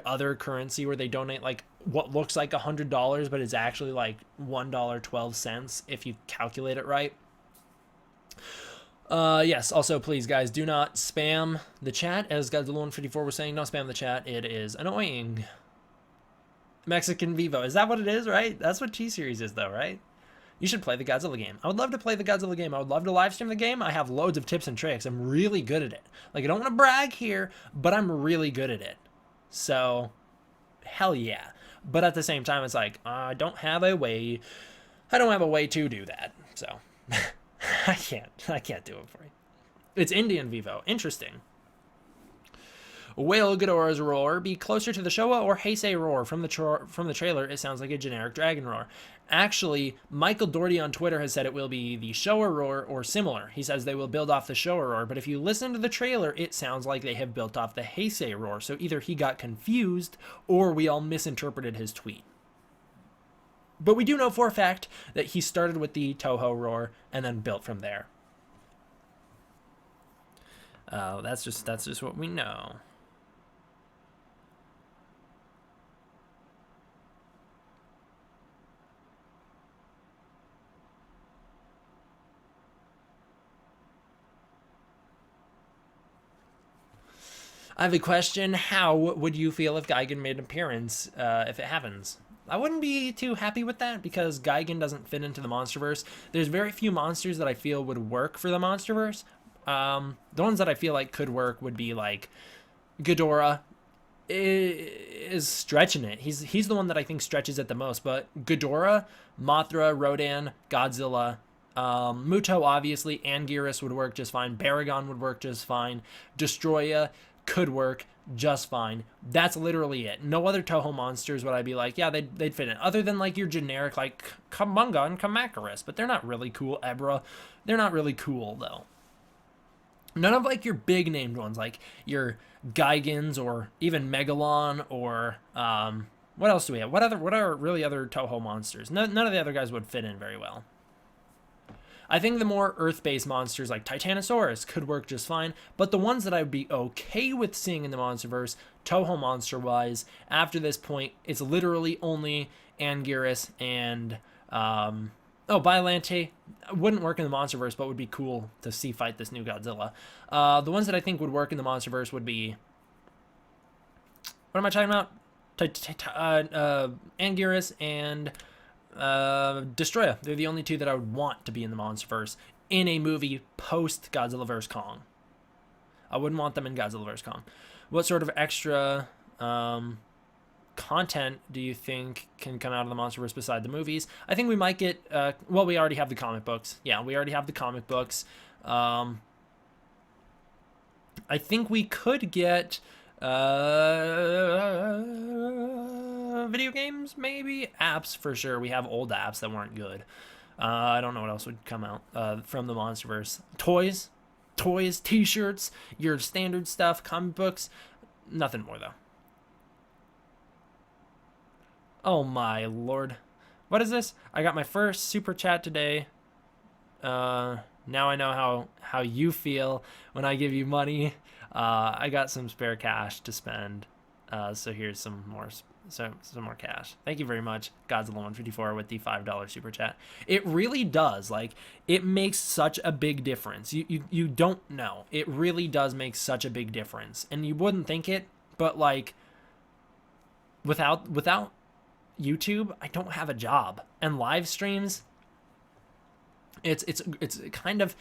other currency where they donate like what looks like $100, but it's actually like $1.12 if you calculate it right. Yes, also please guys, do not spam the chat. As Godzilla154 was saying, don't spam the chat. It is annoying. Mexican Vivo. Is that what it is, right? That's what T-Series is though, right? You should play the Godzilla game. I would love to play the Godzilla game. I would love to live stream the game. I have loads of tips and tricks. I'm really good at it. Like, I don't want to brag here, but I'm really good at it. So, hell yeah. But at the same time, it's like, I don't have a way to do that. So, I can't do it for you. It's Indian Vivo. Interesting. Will Ghidorah's roar be closer to the Showa or Heisei roar? From the trailer, it sounds like a generic dragon roar. Actually, Michael Doherty on Twitter has said it will be the Showa roar or similar. He says they will build off the Showa roar, but if you listen to the trailer, it sounds like they have built off the Heisei roar. So either he got confused or we all misinterpreted his tweet. But we do know for a fact that he started with the Toho roar and then built from there. That's just what we know. I have a question. How would you feel if Gigan made an appearance if it happens? I wouldn't be too happy with that because Gigan doesn't fit into the MonsterVerse. There's very few monsters that I feel would work for the MonsterVerse. The ones that I feel like could work would be like Ghidorah is stretching it. He's the one that I think stretches it the most. But Ghidorah, Mothra, Rodan, Godzilla, Muto obviously, Anguirus would work just fine. Baragon would work just fine. Destroya could work just fine. That's literally it. No other Toho monsters would I be like, yeah, they'd fit in. Other than like your generic like Kumbunga and Kamakarus, but they're not really cool. Ebra, they're not really cool though. None of like your big named ones, like your Gigans or even Megalon or what else do we have? What are really other Toho monsters? None of the other guys would fit in very well. I think the more Earth-based monsters like Titanosaurus could work just fine, but the ones that I would be okay with seeing in the MonsterVerse, Toho monster-wise, after this point, it's literally only Anguirus and Biollante wouldn't work in the MonsterVerse, but would be cool to see fight this new Godzilla. The ones that I think would work in the MonsterVerse would be, what am I talking about? Anguirus and Destroya. They're the only two that I would want to be in the MonsterVerse in a movie post Godzilla vs Kong. I wouldn't want them in Godzilla vs Kong. What sort of extra content do you think can come out of the MonsterVerse beside the movies? I think we might get. We already have the comic books. Yeah, we already have the comic books. I think we could get video games, maybe apps for sure. We have old apps that weren't good. I don't know what else would come out from the MonsterVerse. Toys, T-shirts, your standard stuff, comic books. Nothing more though. Oh my lord, what is this? I got my first super chat today. Now I know how you feel when I give you money. I got some spare cash to spend, so here's some more cash. Thank you very much, Godzilla154, with the $5 super chat. It really does, like, it makes such a big difference. You don't know. It really does make such a big difference, and you wouldn't think it, but like, without YouTube, I don't have a job, and live streams. It's kind of,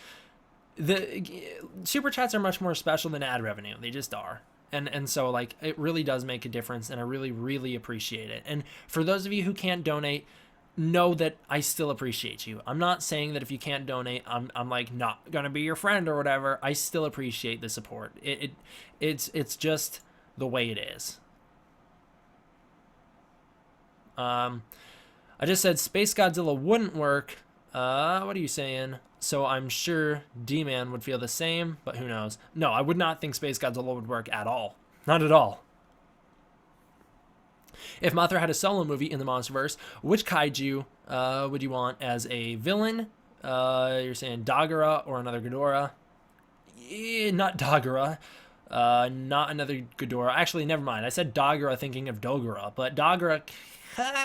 the super chats are much more special than ad revenue. They just are. And so like it really does make a difference, and I really appreciate it. And for those of you who can't donate, know that I still appreciate you. I'm not saying that if you can't donate, I'm like not gonna be your friend or whatever. I still appreciate the support. It's just the way it is. I just said Space Godzilla wouldn't work. What are you saying? So I'm sure D-Man would feel the same, but who knows? No, I would not think Space Godzilla would work at all. Not at all. If Mothra had a solo movie in the MonsterVerse, which kaiju would you want as a villain? You're saying Dagara or another Ghidorah? Not Dagara. Not another Ghidorah. Actually, never mind. I said Dagara thinking of Dogora, but Dagara,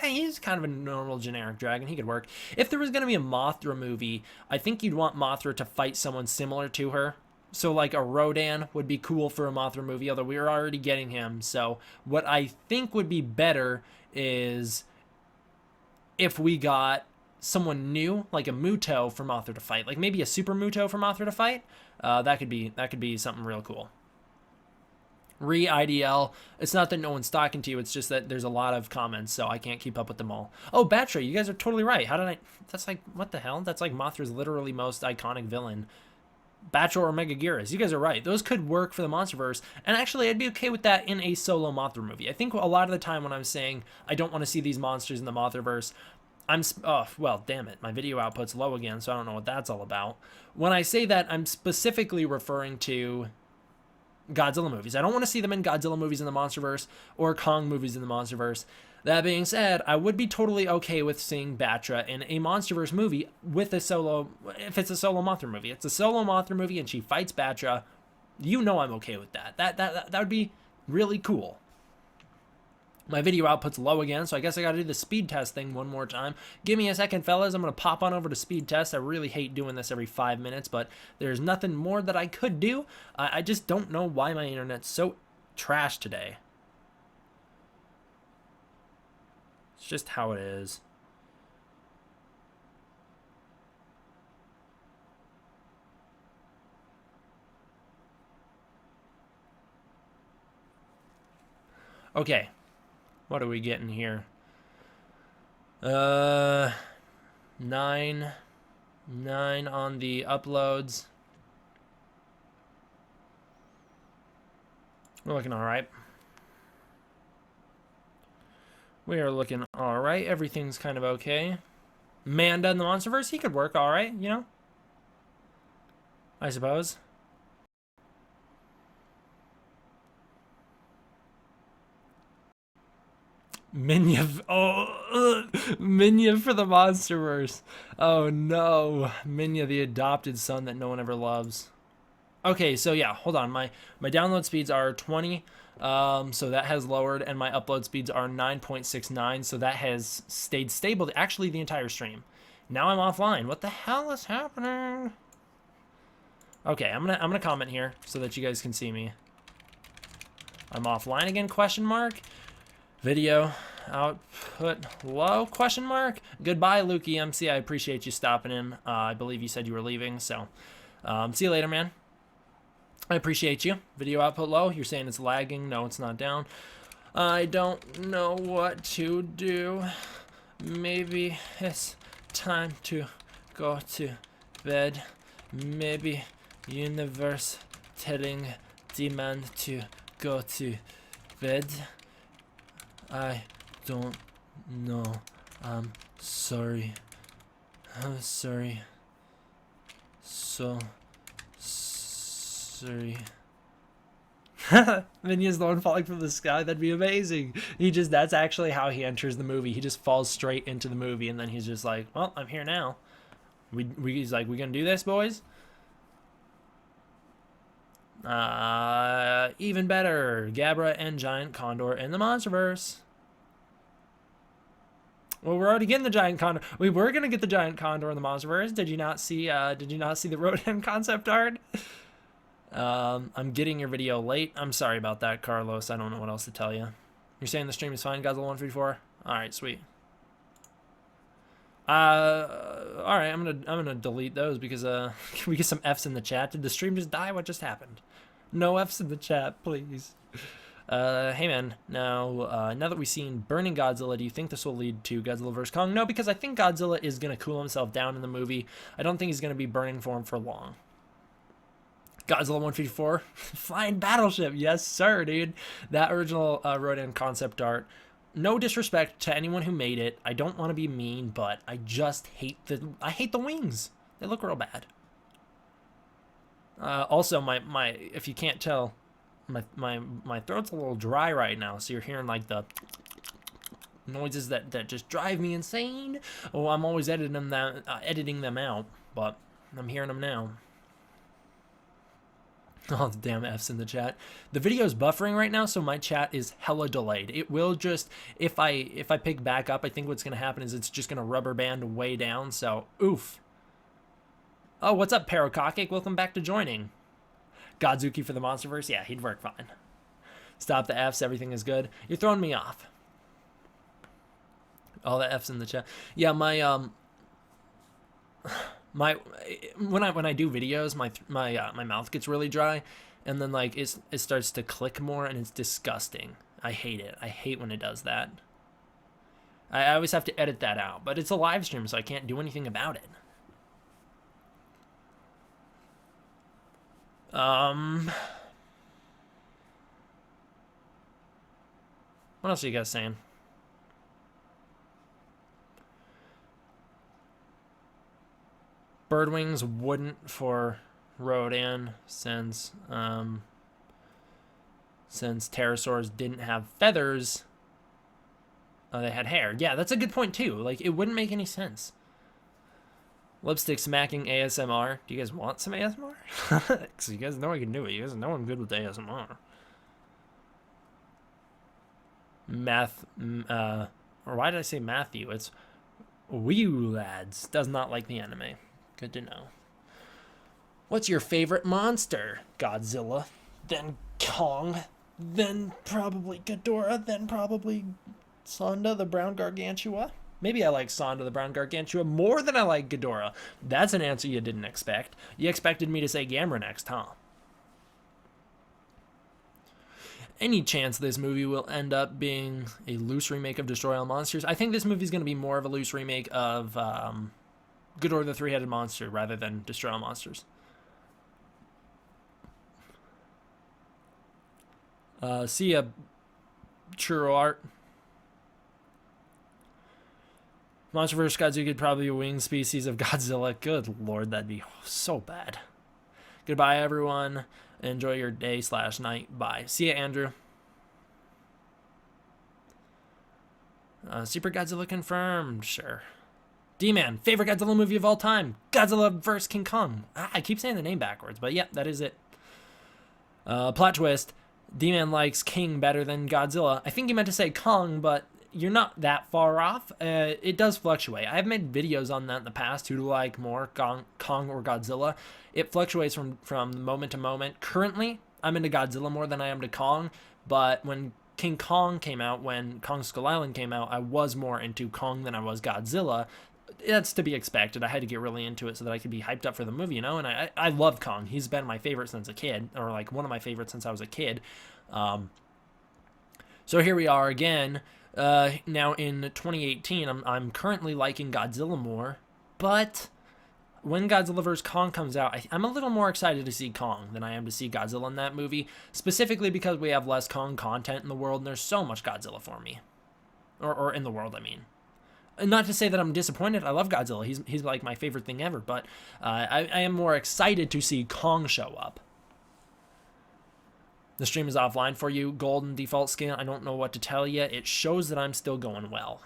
he's kind of a normal generic dragon. He could work. If there was going to be a Mothra movie, I think you'd want Mothra to fight someone similar to her. So like a Rodan would be cool for a Mothra movie, although we are already getting him. So what I think would be better is if we got someone new, like a Muto for Mothra to fight, like maybe a Super Muto for Mothra to fight. That could be something real cool. Re-IDL. It's not that no one's talking to you. It's just that there's a lot of comments, so I can't keep up with them all. Oh, Batra, you guys are totally right. How did I... That's like... What the hell? That's like Mothra's literally most iconic villain. Batra or Megaguirus. You guys are right. Those could work for the MonsterVerse. And actually, I'd be okay with that in a solo Mothra movie. I think a lot of the time when I'm saying I don't want to see these monsters in the MonsterVerse, well, damn it. My video output's low again, so I don't know what that's all about. When I say that, I'm specifically referring to Godzilla movies. I don't want to see them in Godzilla movies in the MonsterVerse or Kong movies in the MonsterVerse. That being said, I would be totally okay with seeing Batra in a MonsterVerse movie with a solo, if it's a solo Mothra movie. It's a solo Mothra movie and she fights Batra. You know I'm okay with that. That would be really cool. My video output's low again, so I guess I gotta do the speed test thing one more time. Give me a second, fellas. I'm gonna pop on over to speed test. I really hate doing this every 5 minutes, but there's nothing more that I could do. I just don't know why my internet's so trash today. It's just how it is. Okay. What are we getting here? 9 on the uploads. We're looking all right. We are looking all right. Everything's kind of okay. Manda in the MonsterVerse, he could work all right, you know? I suppose. Minya. Oh, Minya for the Monsterverse. Oh no, Minya, the adopted son that no one ever loves. Okay, so yeah, hold on. My download speeds are 20, so that has lowered, and my upload speeds are 9.69, so that has stayed stable actually the entire stream. Now I'm offline. What the hell is happening? Okay, I'm gonna comment here so that you guys can see me. I'm offline again? Question mark. Video output low? Question mark. Goodbye, Lukey MC. I appreciate you stopping in. I believe you said you were leaving, so see you later, man. I appreciate you. Video output low. You're saying it's lagging. No, it's not down. I don't know what to do. Maybe it's time to go to bed. Maybe universe telling demon to go to bed. I don't know. I'm sorry. I'm sorry. So sorry. Minya's the one falling from the sky. That'd be amazing. That's actually how he enters the movie. He just falls straight into the movie, and then he's just like, well, I'm here now. He's like, we gonna do this, boys? Even better. Gabra and Giant Condor in the Monsterverse. Well, we're already getting the Giant Condor. We were gonna get the Giant Condor in the Monsterverse. Did you not see the Rodan concept art? I'm getting your video late. I'm sorry about that, Carlos. I don't know what else to tell you. You're saying the stream is fine, Godzilla 154? Alright, sweet. Alright, I'm gonna delete those because can we get some F's in the chat? Did the stream just die? What just happened? No F's in the chat, please. Hey man, now that we've seen Burning Godzilla, do you think this will lead to Godzilla vs. Kong? No, because I think Godzilla is gonna cool himself down in the movie. I don't think he's gonna be burning for him for long. Godzilla 154, flying battleship, yes sir, dude. That original Rodan concept art. No disrespect to anyone who made it. I don't want to be mean, but I just hate the wings. They look real bad. Also, my if you can't tell, my throat's a little dry right now, so you're hearing like the noises that just drive me insane. Oh, I'm always editing them out, but I'm hearing them now. Oh, the damn F's in the chat. The video's buffering right now, so my chat is hella delayed. It will just, if I pick back up, I think what's going to happen is it's just going to rubber band way down, so oof. Oh, what's up, Paracokic? Welcome back to joining. Godzuki for the Monsterverse? Yeah, he'd work fine. Stop the F's, everything is good. You're throwing me off. All the F's in the chat. Yeah, when I do videos, my mouth gets really dry, and then like it starts to click more, and it's disgusting. I hate it. I hate when it does that. I always have to edit that out, but it's a live stream, so I can't do anything about it. What else are you guys saying? Bird wings wouldn't for Rodan since pterosaurs didn't have feathers. They had hair. Yeah, that's a good point too. Like, it wouldn't make any sense. Lipstick smacking ASMR. Do you guys want some ASMR? Because you guys know I can do it. You guys know I'm good with ASMR. Or why did I say Matthew? It's Wee Lads. Does not like the anime. Good to know. What's your favorite monster? Godzilla. Then Kong. Then probably Ghidorah. Then probably Sonda the Brown Gargantua. Maybe I like Sonda the Brown Gargantua more than I like Ghidorah. That's an answer you didn't expect. You expected me to say Gamera next, huh? Any chance this movie will end up being a loose remake of Destroy All Monsters? I think this movie's going to be more of a loose remake of Ghidorah the Three-Headed Monster rather than Destroy All Monsters. See ya, Churro Art. Monsterverse Godzilla could probably be a winged species of Godzilla. Good lord, that'd be so bad. Goodbye, everyone. Enjoy your day/night. Bye. See ya, Andrew. Super Godzilla confirmed. Sure. D-Man, favorite Godzilla movie of all time. Godzilla vs. King Kong. I keep saying the name backwards, but yeah, that is it. Plot twist. D-Man likes King better than Godzilla. I think he meant to say Kong, but you're not that far off. It does fluctuate. I've made videos on that in the past. Who do I like more, Kong or Godzilla? It fluctuates from moment to moment. Currently, I'm into Godzilla more than I am to Kong, but when King Kong came out, when Kong Skull Island came out, I was more into Kong than I was Godzilla. That's to be expected. I had to get really into it so that I could be hyped up for the movie, you know? And I love Kong. He's been my favorite since a kid, or like one of my favorites since I was a kid. So here we are again. Now in 2018, I'm currently liking Godzilla more, but when Godzilla vs. Kong comes out, I'm a little more excited to see Kong than I am to see Godzilla in that movie, specifically because we have less Kong content in the world, and there's so much Godzilla for me. Or in the world, I mean. Not to say that I'm disappointed. I love Godzilla. He's like my favorite thing ever, but I am more excited to see Kong show up. The stream is offline for you. Golden default skin. I don't know what to tell you. It shows that I'm still going well.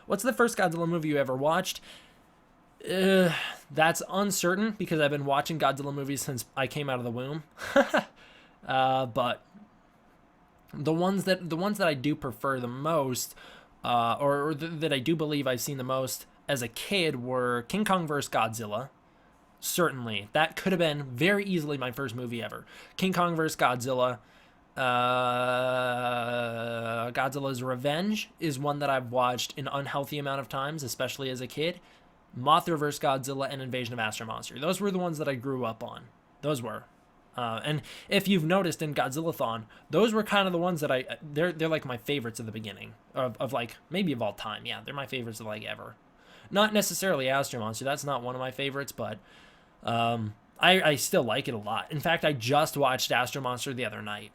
What's the first Godzilla movie you ever watched? That's uncertain because I've been watching Godzilla movies since I came out of the womb. But the ones that I do prefer the most, that I do believe I've seen the most as a kid, were King Kong vs. Godzilla. Certainly, that could have been very easily my first movie ever. King Kong vs. Godzilla. Godzilla's Revenge is one that I've watched an unhealthy amount of times, especially as a kid. Mothra vs. Godzilla and Invasion of Astro Monster. Those were the ones that I grew up on. Those were. And if you've noticed in Godzillathon, those were kind of the ones that they're like my favorites at the beginning of like maybe of all time. Yeah, they're my favorites of like ever. Not necessarily Astro Monster. That's not one of my favorites, but I still like it a lot. In fact, I just watched Astro Monster the other night.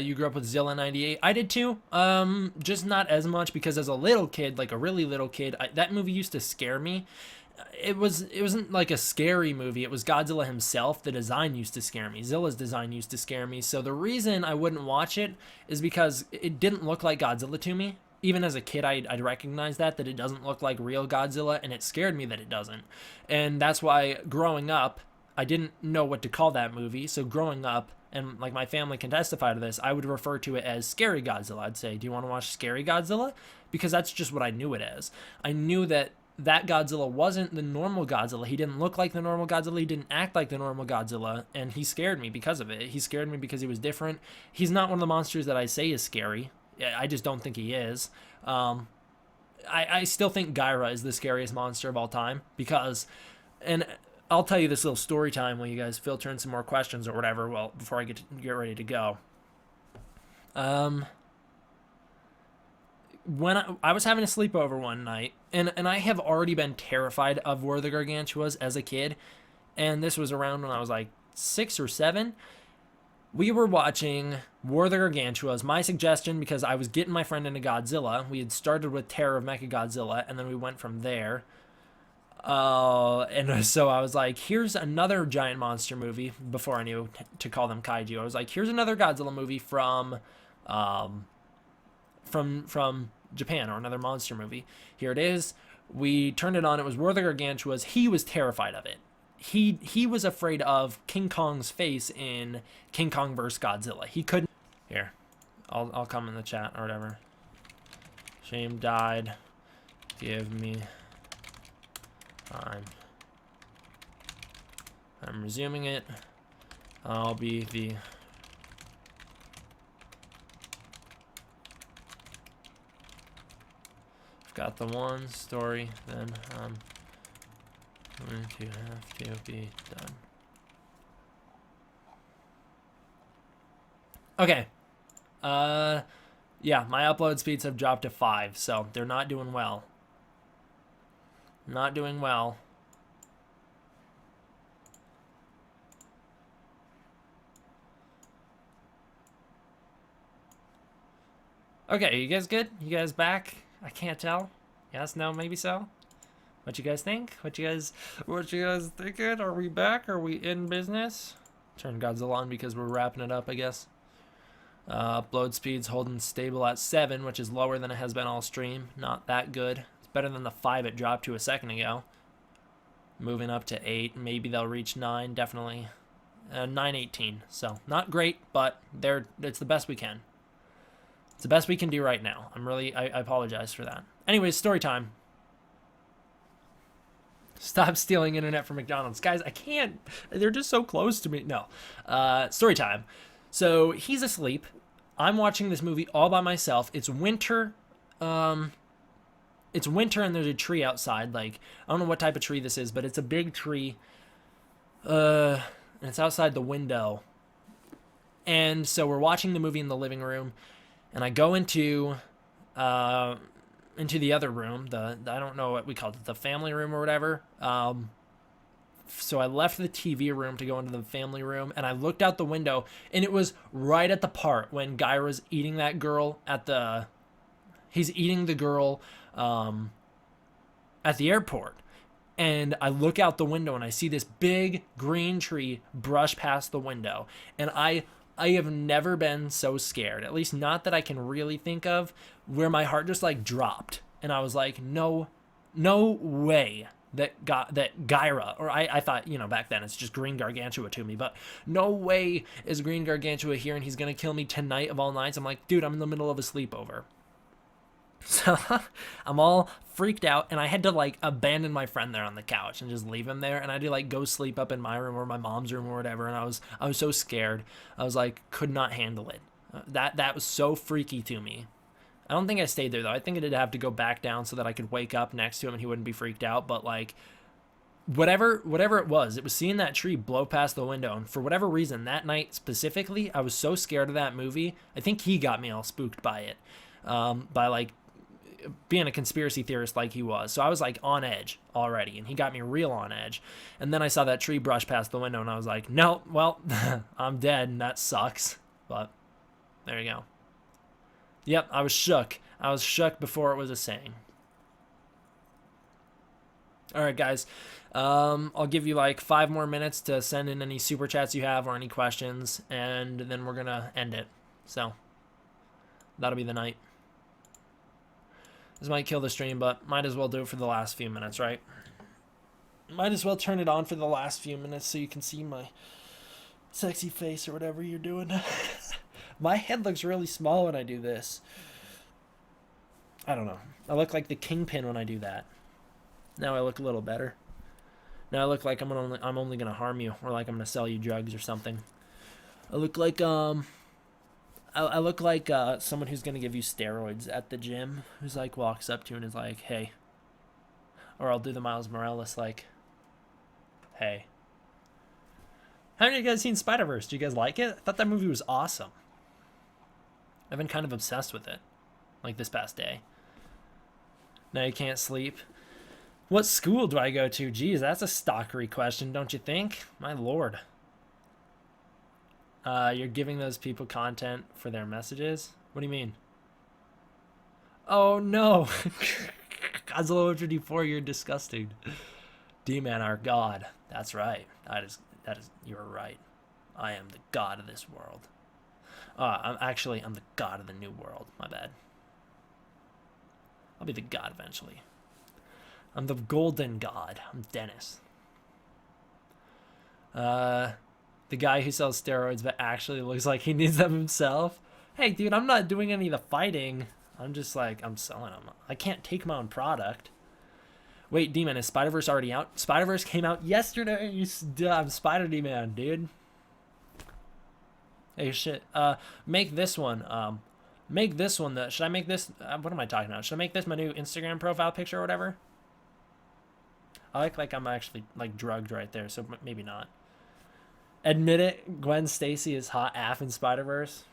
You grew up with Zilla 98. I did too. Just not as much because as a little kid, like a really little kid, that movie used to scare me. It wasn't like a scary movie. It was Godzilla himself. The design used to scare me. Zilla's design used to scare me. So the reason I wouldn't watch it is because it didn't look like Godzilla to me. Even as a kid, I'd recognize that it doesn't look like real Godzilla, and it scared me that it doesn't. And that's why growing up, I didn't know what to call that movie. So growing up, and like my family can testify to this, I would refer to it as Scary Godzilla. I'd say, do you want to watch Scary Godzilla? Because that's just what I knew it as. I knew that Godzilla wasn't the normal Godzilla. He didn't look like the normal Godzilla. He didn't act like the normal Godzilla, and he scared me because of it. He scared me because he was different. He's not one of the monsters that I say is scary. I just don't think he is. I still think Gyra is the scariest monster of all time because, and I'll tell you this little story time while you guys filter in some more questions or whatever. Well, before I get ready to go. When I was having a sleepover one night, and I have already been terrified of War of the Gargantuas as a kid, and this was around when I was like 6 or 7. We were watching War of the Gargantuas. My suggestion, because I was getting my friend into Godzilla. We had started with Terror of Mechagodzilla, and then we went from there. And so I was like, here's another giant monster movie, before I knew to call them kaiju. I was like, here's another Godzilla movie from Japan, or another monster movie. Here it is. We turned it on. It was War of the Gargantuas. He was terrified of it. He was afraid of King Kong's face in King Kong vs. Godzilla. He couldn't. Here, I'll come in the chat or whatever. Shame died. Give me time. I'm resuming it. I'll be the got the one story, then I'm going to have to be done. Okay. Yeah, my upload speeds have dropped to 5, so they're not doing well. Not doing well. Okay, you guys good? You guys back? I can't tell. Yes, no, maybe so. What you guys think? What you guys thinking? Are we back? Are we in business? Turn Godzilla on because we're wrapping it up, I guess. Upload speed's holding stable at 7, which is lower than it has been all stream. Not that good. It's better than the 5 it dropped to a second ago. Moving up to 8. Maybe they'll reach 9, definitely. 9:18. So, not great, but it's the best we can. It's the best we can do right now. I apologize for that. Anyways, story time. Stop stealing internet from McDonald's. Guys, I can't. They're just so close to me. No. Story time. So, he's asleep. I'm watching this movie all by myself. It's winter. It's winter and there's a tree outside. Like, I don't know what type of tree this is, but it's a big tree. And it's outside the window. And so we're watching the movie in the living room. And I go into the other room. I don't know what we called it, the family room or whatever. So I left the TV room to go into the family room, and I looked out the window, and it was right at the part when Gyra's eating that girl he's eating the girl at the airport. And I look out the window, and I see this big green tree brush past the window. And I have never been so scared, at least not that I can really think of, where my heart just like dropped. And I was like, no way that Gyra, or I thought, back then it's just Green Gargantua to me, but no way is Green Gargantua here and he's going to kill me tonight of all nights. I'm like, dude, I'm in the middle of a sleepover. So I'm all freaked out, and I had to like abandon my friend there on the couch and just leave him there, and I had to like go sleep up in my room or my mom's room or whatever. And I was so scared. I was like, could not handle it. That was so freaky to me. I don't think I stayed there though. I think I did have to go back down so that I could wake up next to him and he wouldn't be freaked out. But like, whatever it was seeing that tree blow past the window. And for whatever reason, that night specifically, I was so scared of that movie. I think he got me all spooked by it, by like being a conspiracy theorist like he was. So I was like on edge already, and he got me real on edge. And then I saw that tree brush past the window, and I was like, no, well, I'm dead, and that sucks. But there you go. Yep, I was shook. I was shook before it was a saying. All right, guys. I'll give you like 5 more minutes to send in any super chats you have or any questions, and then we're going to end it. So that'll be the night. This might kill the stream, but might as well do it for the last few minutes, right? Might as well turn it on for the last few minutes so you can see my sexy face or whatever you're doing. My head looks really small when I do this. I don't know. I look like the Kingpin when I do that. Now I look a little better. Now I look like I'm only gonna harm you, or like I'm gonna sell you drugs or something. I look like I look like someone who's gonna give you steroids at the gym, who's like walks up to you and is like, hey. Or I'll do the Miles Morales like, hey. How many of you guys seen Spider-Verse? Do you guys like it? I thought that movie was awesome. I've been kind of obsessed with it, like this past day. Now you can't sleep. What school do I go to? Geez, that's a stalkery question, don't you think? My lord. You're giving those people content for their messages? What do you mean? Oh no. Godzilla 54, you're disgusting. D-Man, our god. That's right. That is you're right. I am the god of this world. I'm the god of the new world. My bad. I'll be the god eventually. I'm the golden god. I'm Dennis. The guy who sells steroids but actually looks like he needs them himself. Hey, dude, I'm not doing any of the fighting. I'm just like, I'm selling them. I can't take my own product. Wait, D-Man, is Spider-Verse already out? Spider-Verse came out yesterday. I'm Spider-D-Man, dude. Hey, shit. Make this one. Should I make this? What am I talking about? Should I make this my new Instagram profile picture or whatever? I like I'm actually like drugged right there, so maybe not. Admit it, Gwen Stacy is hot AF in Spider-Verse.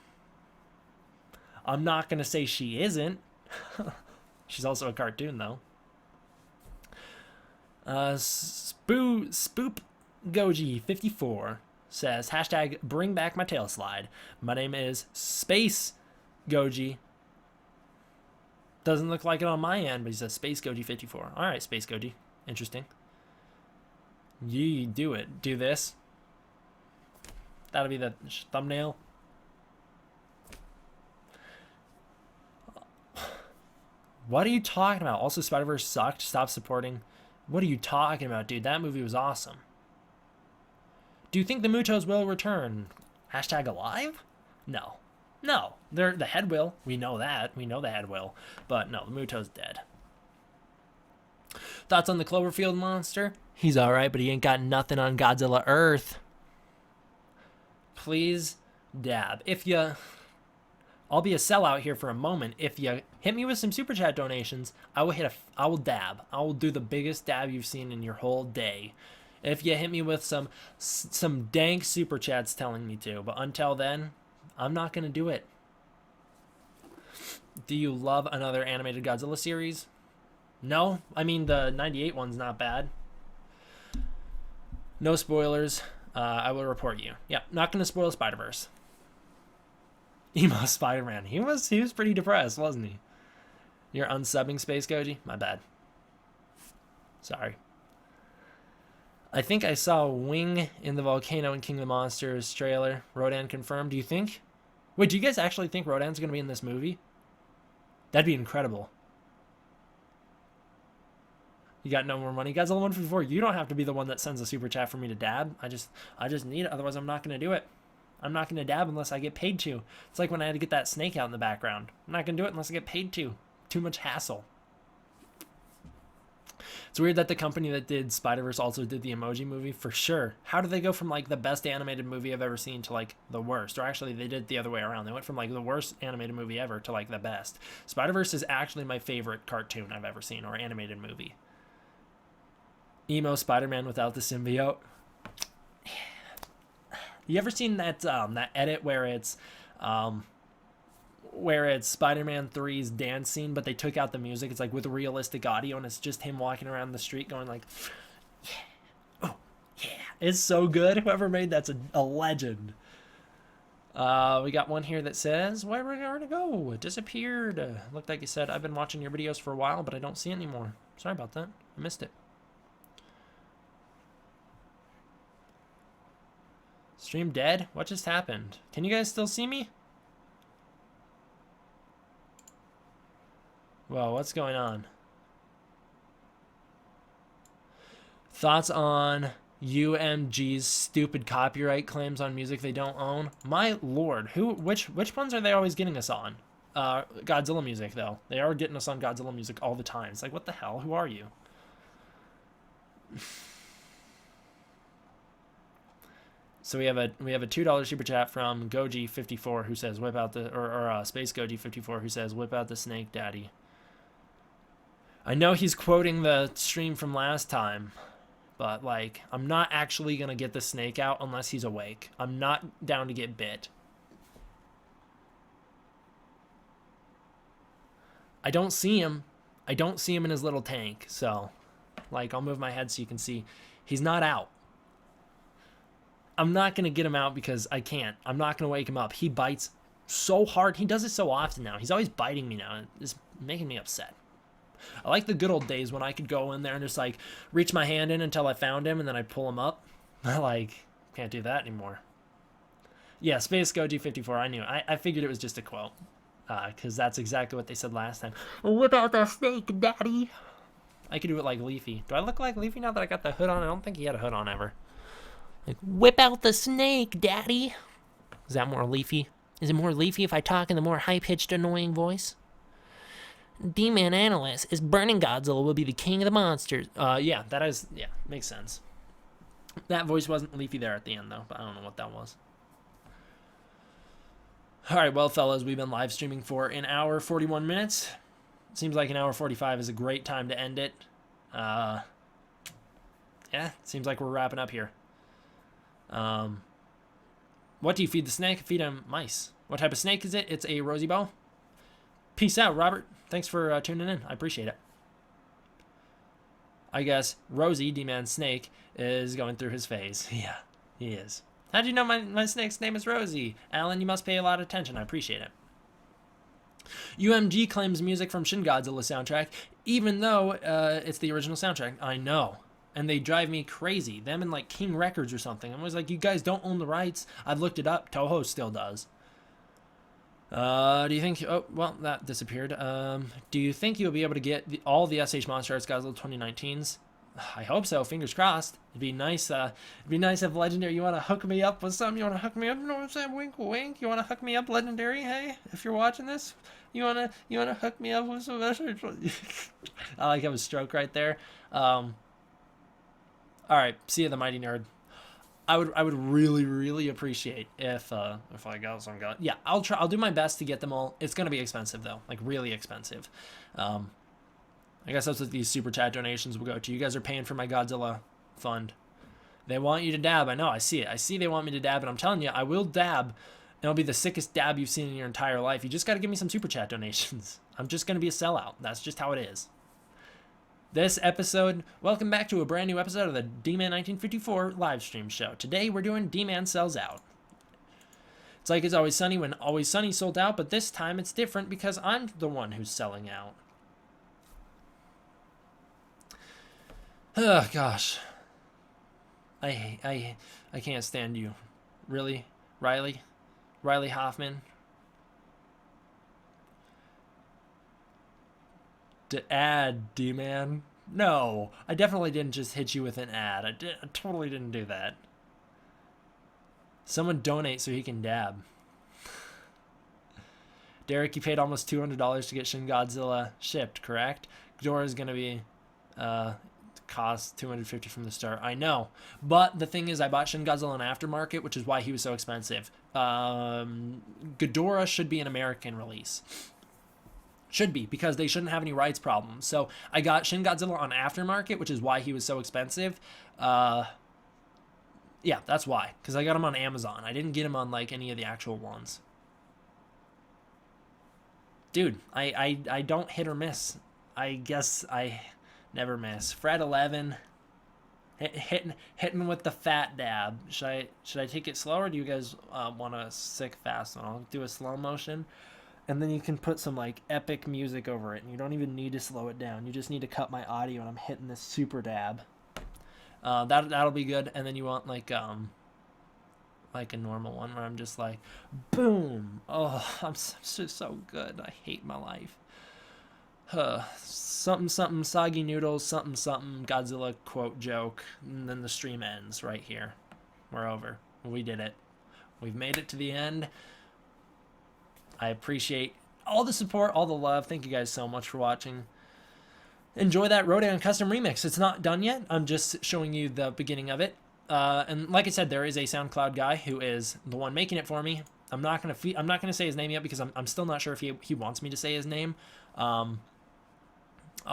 I'm not gonna say she isn't. She's also a cartoon though. Spoop Goji 54 says hashtag bring back my tail slide. My name is Space Goji. Doesn't look like it on my end, but he says Space Goji 54. All right, Space Goji. Interesting. You do it. Do this. That'll be the thumbnail. What are you talking about? Also, Spider-Verse sucked. Stop supporting. What are you talking about, dude? That movie was awesome. Do you think the Mutos will return? Hashtag alive? No. No. The head will. We know that. We know the head will. But no, the Muto's dead. Thoughts on the Cloverfield monster? He's alright, but he ain't got nothing on Godzilla Earth. Please dab. I'll be a sellout here for a moment. If you hit me with some super chat donations, I will dab. I will do the biggest dab you've seen in your whole day. If you hit me with some dank super chats telling me to, but until then, I'm not gonna do it. Do you love another animated Godzilla series? No, I mean the 98 one's not bad. No spoilers. I will report you. Yeah, not gonna spoil Spider-Verse. Emo Spider-Man. He was pretty depressed, wasn't he? You're unsubbing Space Goji? My bad. Sorry. I think I saw Wing in the volcano in King of the Monsters trailer. Rodan confirmed. Do you think? Wait, do you guys actually think Rodan's gonna be in this movie? That'd be incredible. You got no more money. Godzilla 154, you don't have to be the one that sends a super chat for me to dab. I just need it, otherwise I'm not going to do it. I'm not going to dab unless I get paid to. It's like when I had to get that snake out in the background. I'm not going to do it unless I get paid to. Too much hassle. It's weird that the company that did Spider-Verse also did the Emoji Movie, for sure. How did they go from like the best animated movie I've ever seen to like the worst? Or actually they did it the other way around. They went from like the worst animated movie ever to like the best. Spider-Verse is actually my favorite cartoon I've ever seen, or animated movie. Emo Spider-Man without the symbiote. You ever seen that that edit where it's Spider-Man 3's dance scene, but they took out the music? It's like with realistic audio, and it's just him walking around the street going like, yeah, oh yeah. It's so good. Whoever made that's a legend. We got one here that says, where are we to go? It disappeared. Looked like you said, I've been watching your videos for a while, but I don't see it anymore. Sorry about that. I missed it. Stream dead? What just happened? Can you guys still see me? Whoa, what's going on? Thoughts on UMG's stupid copyright claims on music they don't own? My lord, which ones are they always getting us on? Godzilla music, though. They are getting us on Godzilla music all the time. It's like, what the hell? Who are you? So we have a $2 super chat from Goji54 who says whip out the or Space Goji54 who says whip out the snake, daddy. I know he's quoting the stream from last time, but like I'm not actually gonna get the snake out unless he's awake. I'm not down to get bit. I don't see him. I don't see him in his little tank. So, like, I'll move my head so you can see. He's not out. I'm not going to get him out because I can't. I'm not going to wake him up. He bites so hard. He does it so often now. He's always biting me now. It's making me upset. I like the good old days when I could go in there and just, like, reach my hand in until I found him and then I'd pull him up. I, like, can't do that anymore. Yeah, Space Goji 54. I knew. I figured it was just a quote. Because that's exactly what they said last time. Whip out the snake, daddy. I could do it like Leafy. Do I look like Leafy now that I got the hood on? I don't think he had a hood on ever. Like, whip out the snake, daddy. Is that more Leafy? Is it more Leafy if I talk in the more high-pitched, annoying voice? D-Man Analyst is Burning Godzilla will be the king of the monsters. Yeah, makes sense. That voice wasn't Leafy there at the end, though, but I don't know what that was. All right, well, fellas, we've been live streaming for an hour, 41 minutes. Seems like an hour 45 is a great time to end it. Yeah, seems like we're wrapping up here. What do you feed the snake? Feed him mice. What type of snake is it? It's a rosy bow. Peace out, Robert. Thanks for tuning in. I appreciate it. I guess Rosie, D-Man Snake, is going through his phase. Yeah, he is. How'd you know my snake's name is Rosie? Alan, you must pay a lot of attention. I appreciate it. UMG claims music from Shin Godzilla soundtrack, even though it's the original soundtrack. I know. and they drive me crazy. Them and like King Records or something. I'm always like, you guys don't own the rights. I've looked it up. Toho still does. Do you think? Oh, well, that disappeared. Do you think you'll be able to get all the SH Monster Arts Godzilla 2019s? I hope so. Fingers crossed. It'd be nice. It'd be nice if Legendary. You want to hook me up with something? You want to hook me up? You know what I'm saying? Wink, wink. You want to hook me up, Legendary? Hey, if you're watching this, you wanna hook me up with some? I like have a stroke right there. All right. See you, the Mighty Nerd. I would really appreciate if I got some guy. Yeah, I'll do my best to get them all. It's gonna be expensive though, like really expensive. I guess that's what these super chat donations will go to. You guys are paying for my Godzilla fund. They want you to dab. I know. I see it. I see they want me to dab, and I'm telling you, I will dab. And it'll be the sickest dab you've seen in your entire life. You just got to give me some super chat donations. I'm just gonna be a sellout. That's just how it is. This episode, welcome back to a brand new episode of the D-Man 1954 live stream show. Today we're doing D-Man Sells Out. It's like It's Always Sunny when Always Sunny sold out, but this time it's different because I'm the one who's selling out. Oh gosh. I can't stand you. Really? Riley Hoffman? To ad, D-Man. No, I definitely didn't just hit you with an ad. I totally didn't do that. Someone donate so he can dab. Derek, you paid almost $200 to get Shin Godzilla shipped, correct? Ghidorah is going to be cost $250 from the start. I know, but the thing is, I bought Shin Godzilla in aftermarket, which is why he was so expensive. Ghidorah should be an American release. Should be, because they shouldn't have any rights problems. So I got Shin Godzilla on aftermarket, which is why he was so expensive. Yeah, that's why. Because I got him on Amazon. I didn't get him on like any of the actual ones. Dude, I don't hit or miss. I guess I never miss. Fred 11, hitting with the fat dab. Should I take it slower? Or do you guys want a sick fast one? I'll do a slow motion. And then you can put some like epic music over it, and you don't even need to slow it down. You just need to cut my audio, and I'm hitting this super dab. That'll be good. And then you want like a normal one where I'm just like, boom. Oh, I'm just so good. I hate my life. Something soggy noodles. Something Godzilla quote joke, and then the stream ends right here. We're over. We did it. We've made it to the end. I appreciate all the support, all the love. Thank you guys so much for watching. Enjoy that Rodan custom remix. It's not done yet. I'm just showing you the beginning of it. And like I said, there is a SoundCloud guy who is the one making it for me. I'm not gonna say his name yet because I'm still not sure if he wants me to say his name. I'll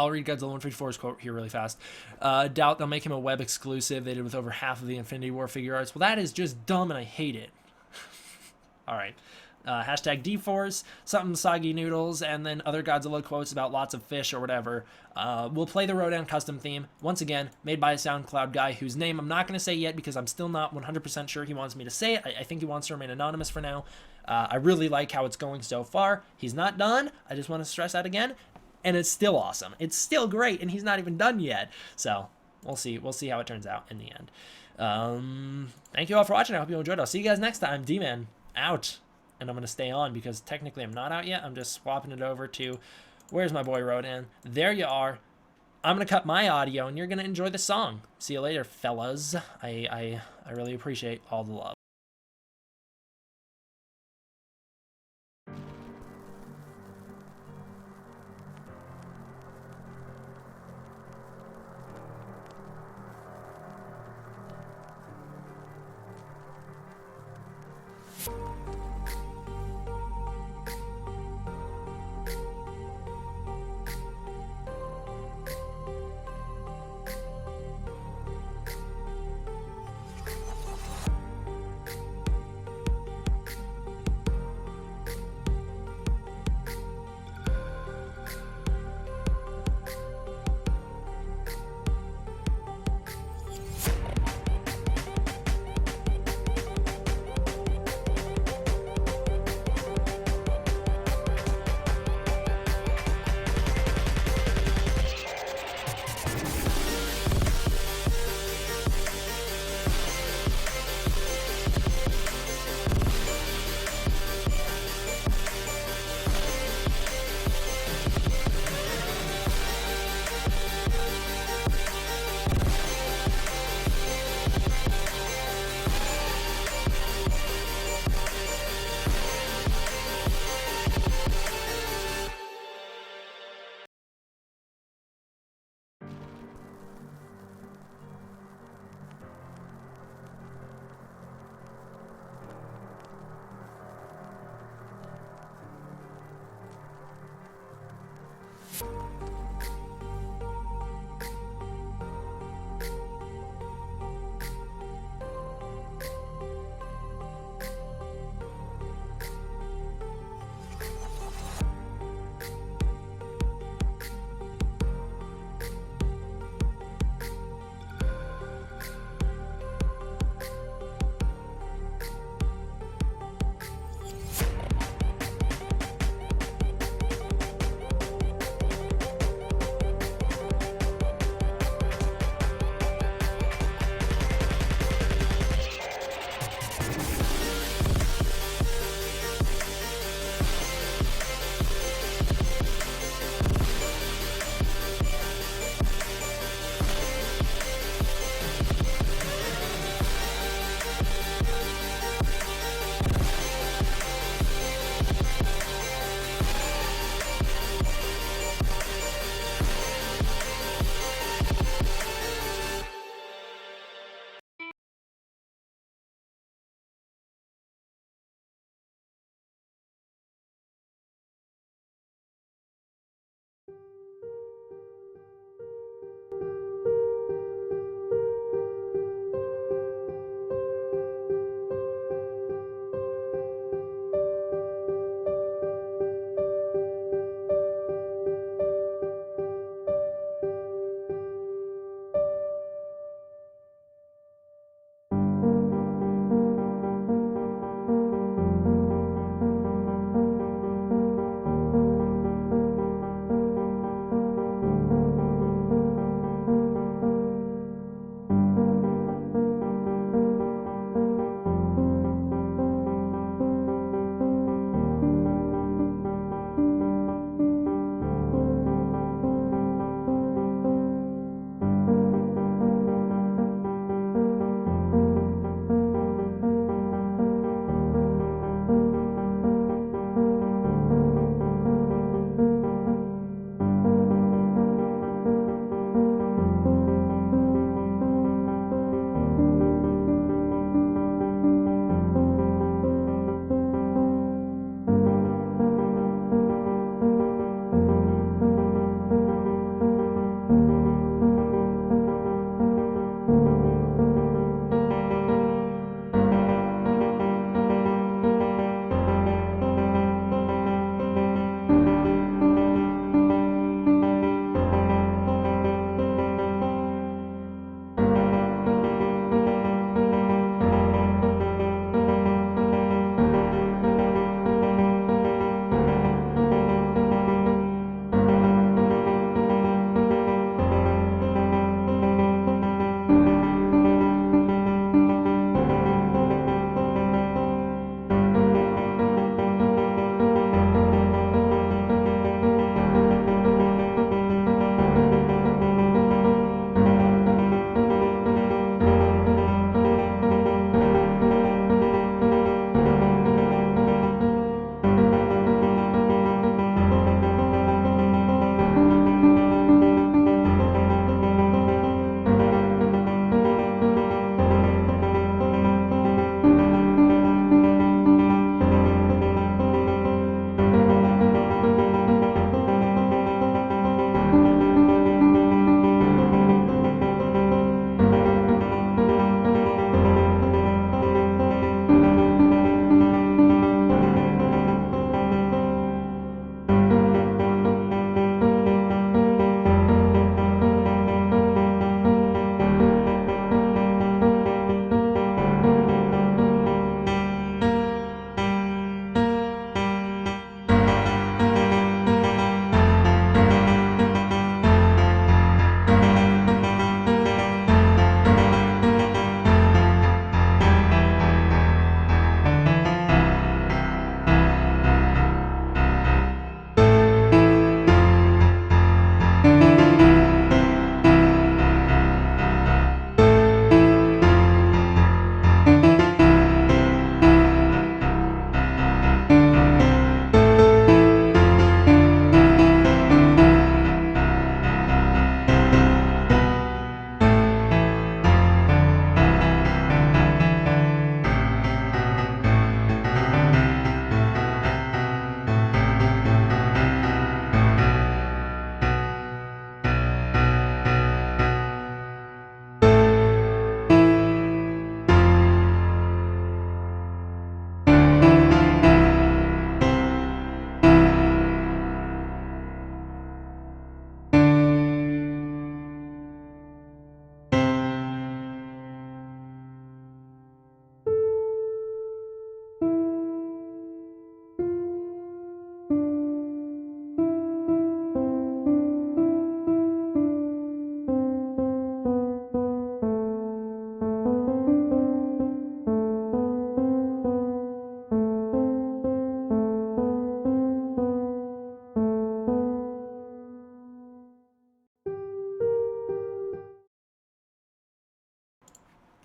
read Godzilla 154's quote here really fast. Doubt they'll make him a web exclusive. They did with over half of the Infinity War figure arts. Well, that is just dumb, and I hate it. All right. Hashtag D-Force, something soggy noodles, and then other Godzilla quotes about lots of fish or whatever. We'll play the Rodan custom theme, once again, made by a SoundCloud guy whose name I'm not going to say yet because I'm still not 100% sure he wants me to say it. I think he wants to remain anonymous for now. I really like how it's going so far. He's not done. I just want to stress that again. And it's still awesome. It's still great, and he's not even done yet. So, we'll see. We'll see how it turns out in the end. Thank you all for watching. I hope you enjoyed. I'll see you guys next time. D-Man, out. And I'm going to stay on because technically I'm not out yet. I'm just swapping it over to, where's my boy Rodan? There you are. I'm going to cut my audio and you're going to enjoy the song. See you later, fellas. I really appreciate all the love.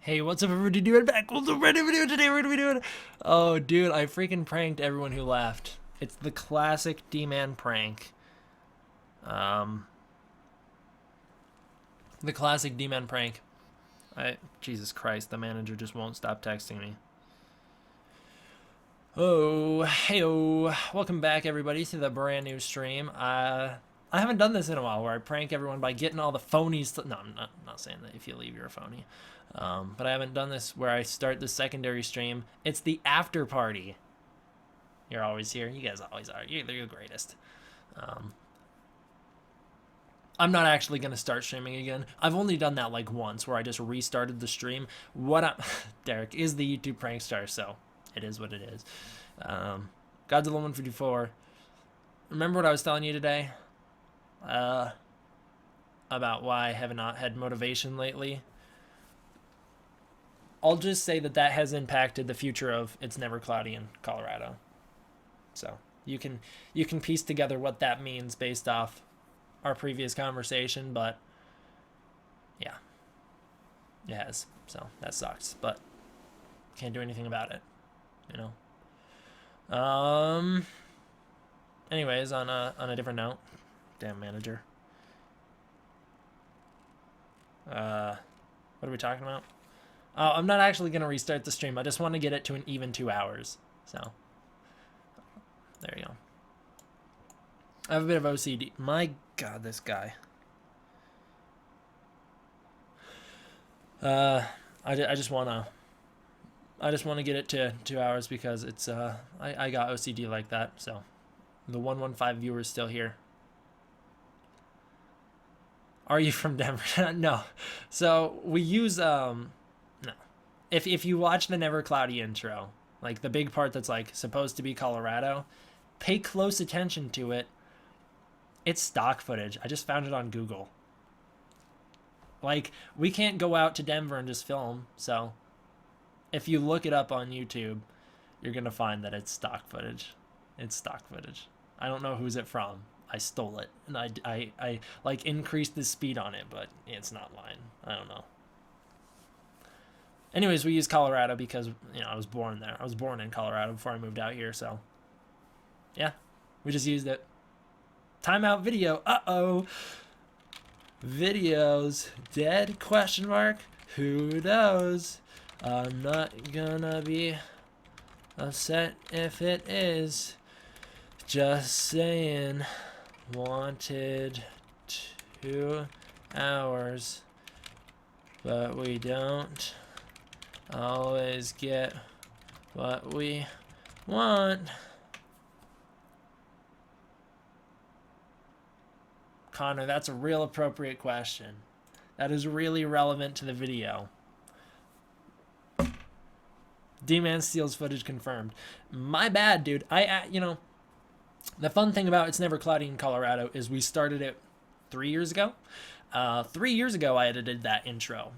Hey, what's up, everybody? Doing back? What's up, everybody? Doing today? What are we doing? Oh, dude, I freaking pranked everyone who laughed. It's the classic D-Man prank. The classic D-Man prank. Jesus Christ, the manager just won't stop texting me. Oh, hey-oh. Welcome back, everybody, to the brand new stream. I haven't done this in a while, where I prank everyone by getting all the phonies. No, I'm not saying that if you leave, you're a phony. But I haven't done this where I start the secondary stream. It's the after party. You're always here. You guys always are. You're the greatest. I'm not actually going to start streaming again. I've only done that like once, where I just restarted the stream. Derek is the YouTube prank star, so it is what it is. Godzilla 154. Remember what I was telling you today? About why I have not had motivation lately? I'll just say that has impacted the future of It's Never Cloudy in Colorado. So you can piece together what that means based off our previous conversation, but yeah, it has. So that sucks, but can't do anything about it, you know. Anyways, on a different note, damn manager. What are we talking about? Oh, I'm not actually gonna restart the stream. I just want to get it to an even 2 hours. So there you go. I have a bit of OCD. My God, this guy. I just wanna get it to 2 hours because it's I got OCD like that. So the 115 viewers still here. Are you from Denver? No. So we use no. If you watch the Never Cloudy intro, like the big part that's like supposed to be Colorado, pay close attention to it. It's stock footage. I just found it on Google. Like, we can't go out to Denver and just film, so if you look it up on YouTube, you're gonna find that it's stock footage. It's stock footage. I don't know who's it from. I stole it, and I like increased the speed on it, but it's not mine. I don't know. Anyways, we use Colorado because, you know, I was born there. I was born in Colorado before I moved out here, so yeah, we just used it. Timeout video. Uh-oh. Videos dead? Question mark. Who knows? I'm not gonna be upset if it is. Just saying. Wanted 2 hours, but we don't always get what we want. Connor, that's a real appropriate question. That is really relevant to the video. D-Man steals footage confirmed. My bad, dude. You know, the fun thing about It's Never Cloudy in Colorado is we started it 3 years ago. 3 years ago, I edited that intro.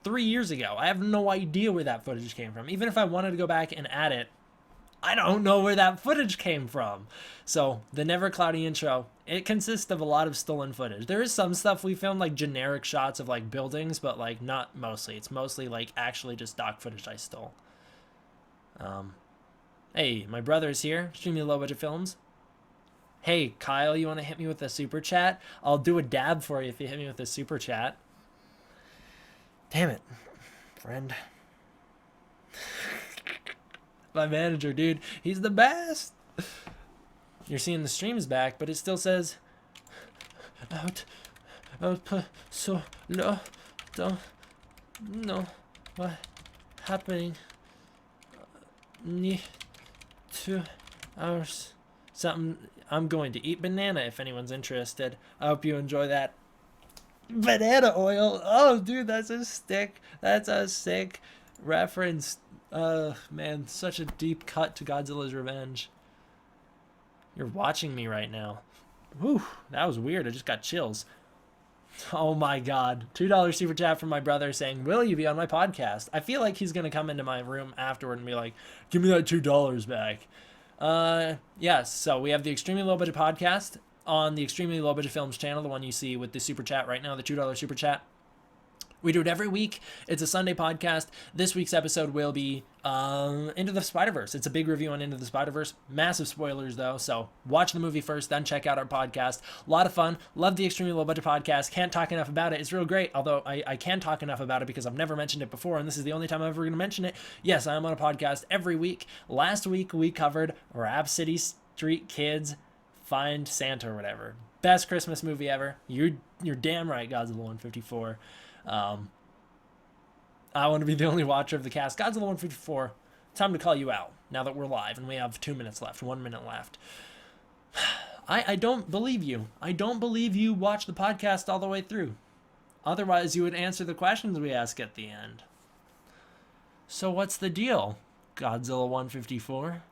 3 years ago. I have no idea where that footage came from. Even if I wanted to go back and add it, I don't know where that footage came from. So the Never Cloudy intro, it consists of a lot of stolen footage. There is some stuff we filmed, like generic shots of like buildings, but like not mostly. It's mostly like actually just stock footage I stole. Hey, my brother's here, streaming low budget films. Hey, Kyle, you want to hit me with a super chat? I'll do a dab for you if you hit me with a super chat. Damn it, friend. My manager, dude, he's the best. You're seeing the streams back, but it still says so no, don't know what happening. Need 2 hours. Something. I'm going to eat banana if anyone's interested. I hope you enjoy that. Banana oil. Oh, dude, that's a stick. That's a sick reference. Man, such a deep cut to Godzilla's Revenge. You're watching me right now. Whew, that was weird. I just got chills. Oh my God. $2 super chat from my brother saying, will you be on my podcast? I feel like he's going to come into my room afterward and be like, give me that $2 back. Yes, so we have the Extremely Low Budget podcast on the Extremely Low Budget Films channel, the one you see with the super chat right now, the $2 super chat. We do it every week. It's a Sunday podcast. This week's episode will be Into the Spider-Verse. It's a big review on Into the Spider-Verse. Massive spoilers, though, so watch the movie first, then check out our podcast. A lot of fun. Love the Extremely Low Budget podcast. Can't talk enough about it. It's real great, although I can talk enough about it because I've never mentioned it before, and this is the only time I'm ever going to mention it. Yes, I am on a podcast every week. Last week, we covered Rap City Street Kids Find Santa or whatever. Best Christmas movie ever. You're damn right, Godzilla 154. I want to be the only watcher of the cast. Godzilla 154, time to call you out now that we're live and we have 2 minutes left, 1 minute left. I don't believe you. I don't believe you watched the podcast all the way through. Otherwise, you would answer the questions we ask at the end. So what's the deal, Godzilla 154?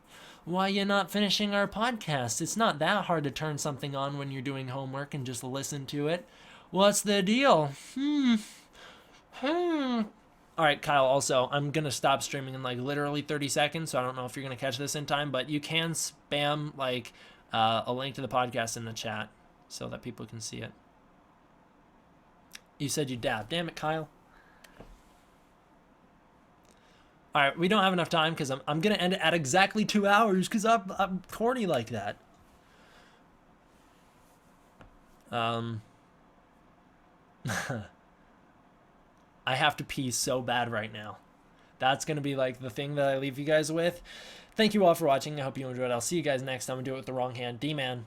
Why you not finishing our podcast? It's not that hard to turn something on when you're doing homework and just listen to it. What's the deal? All right, Kyle, also, I'm going to stop streaming in like literally 30 seconds, so I don't know if you're going to catch this in time, but you can spam like a link to the podcast in the chat so that people can see it. You said you dab. Damn it, Kyle. All right, we don't have enough time because I'm going to end it at exactly 2 hours because I'm corny like that. I have to pee so bad right now. That's going to be like the thing that I leave you guys with. Thank you all for watching. I hope you enjoyed. I'll see you guys next time. I do it with the wrong hand. D-Man.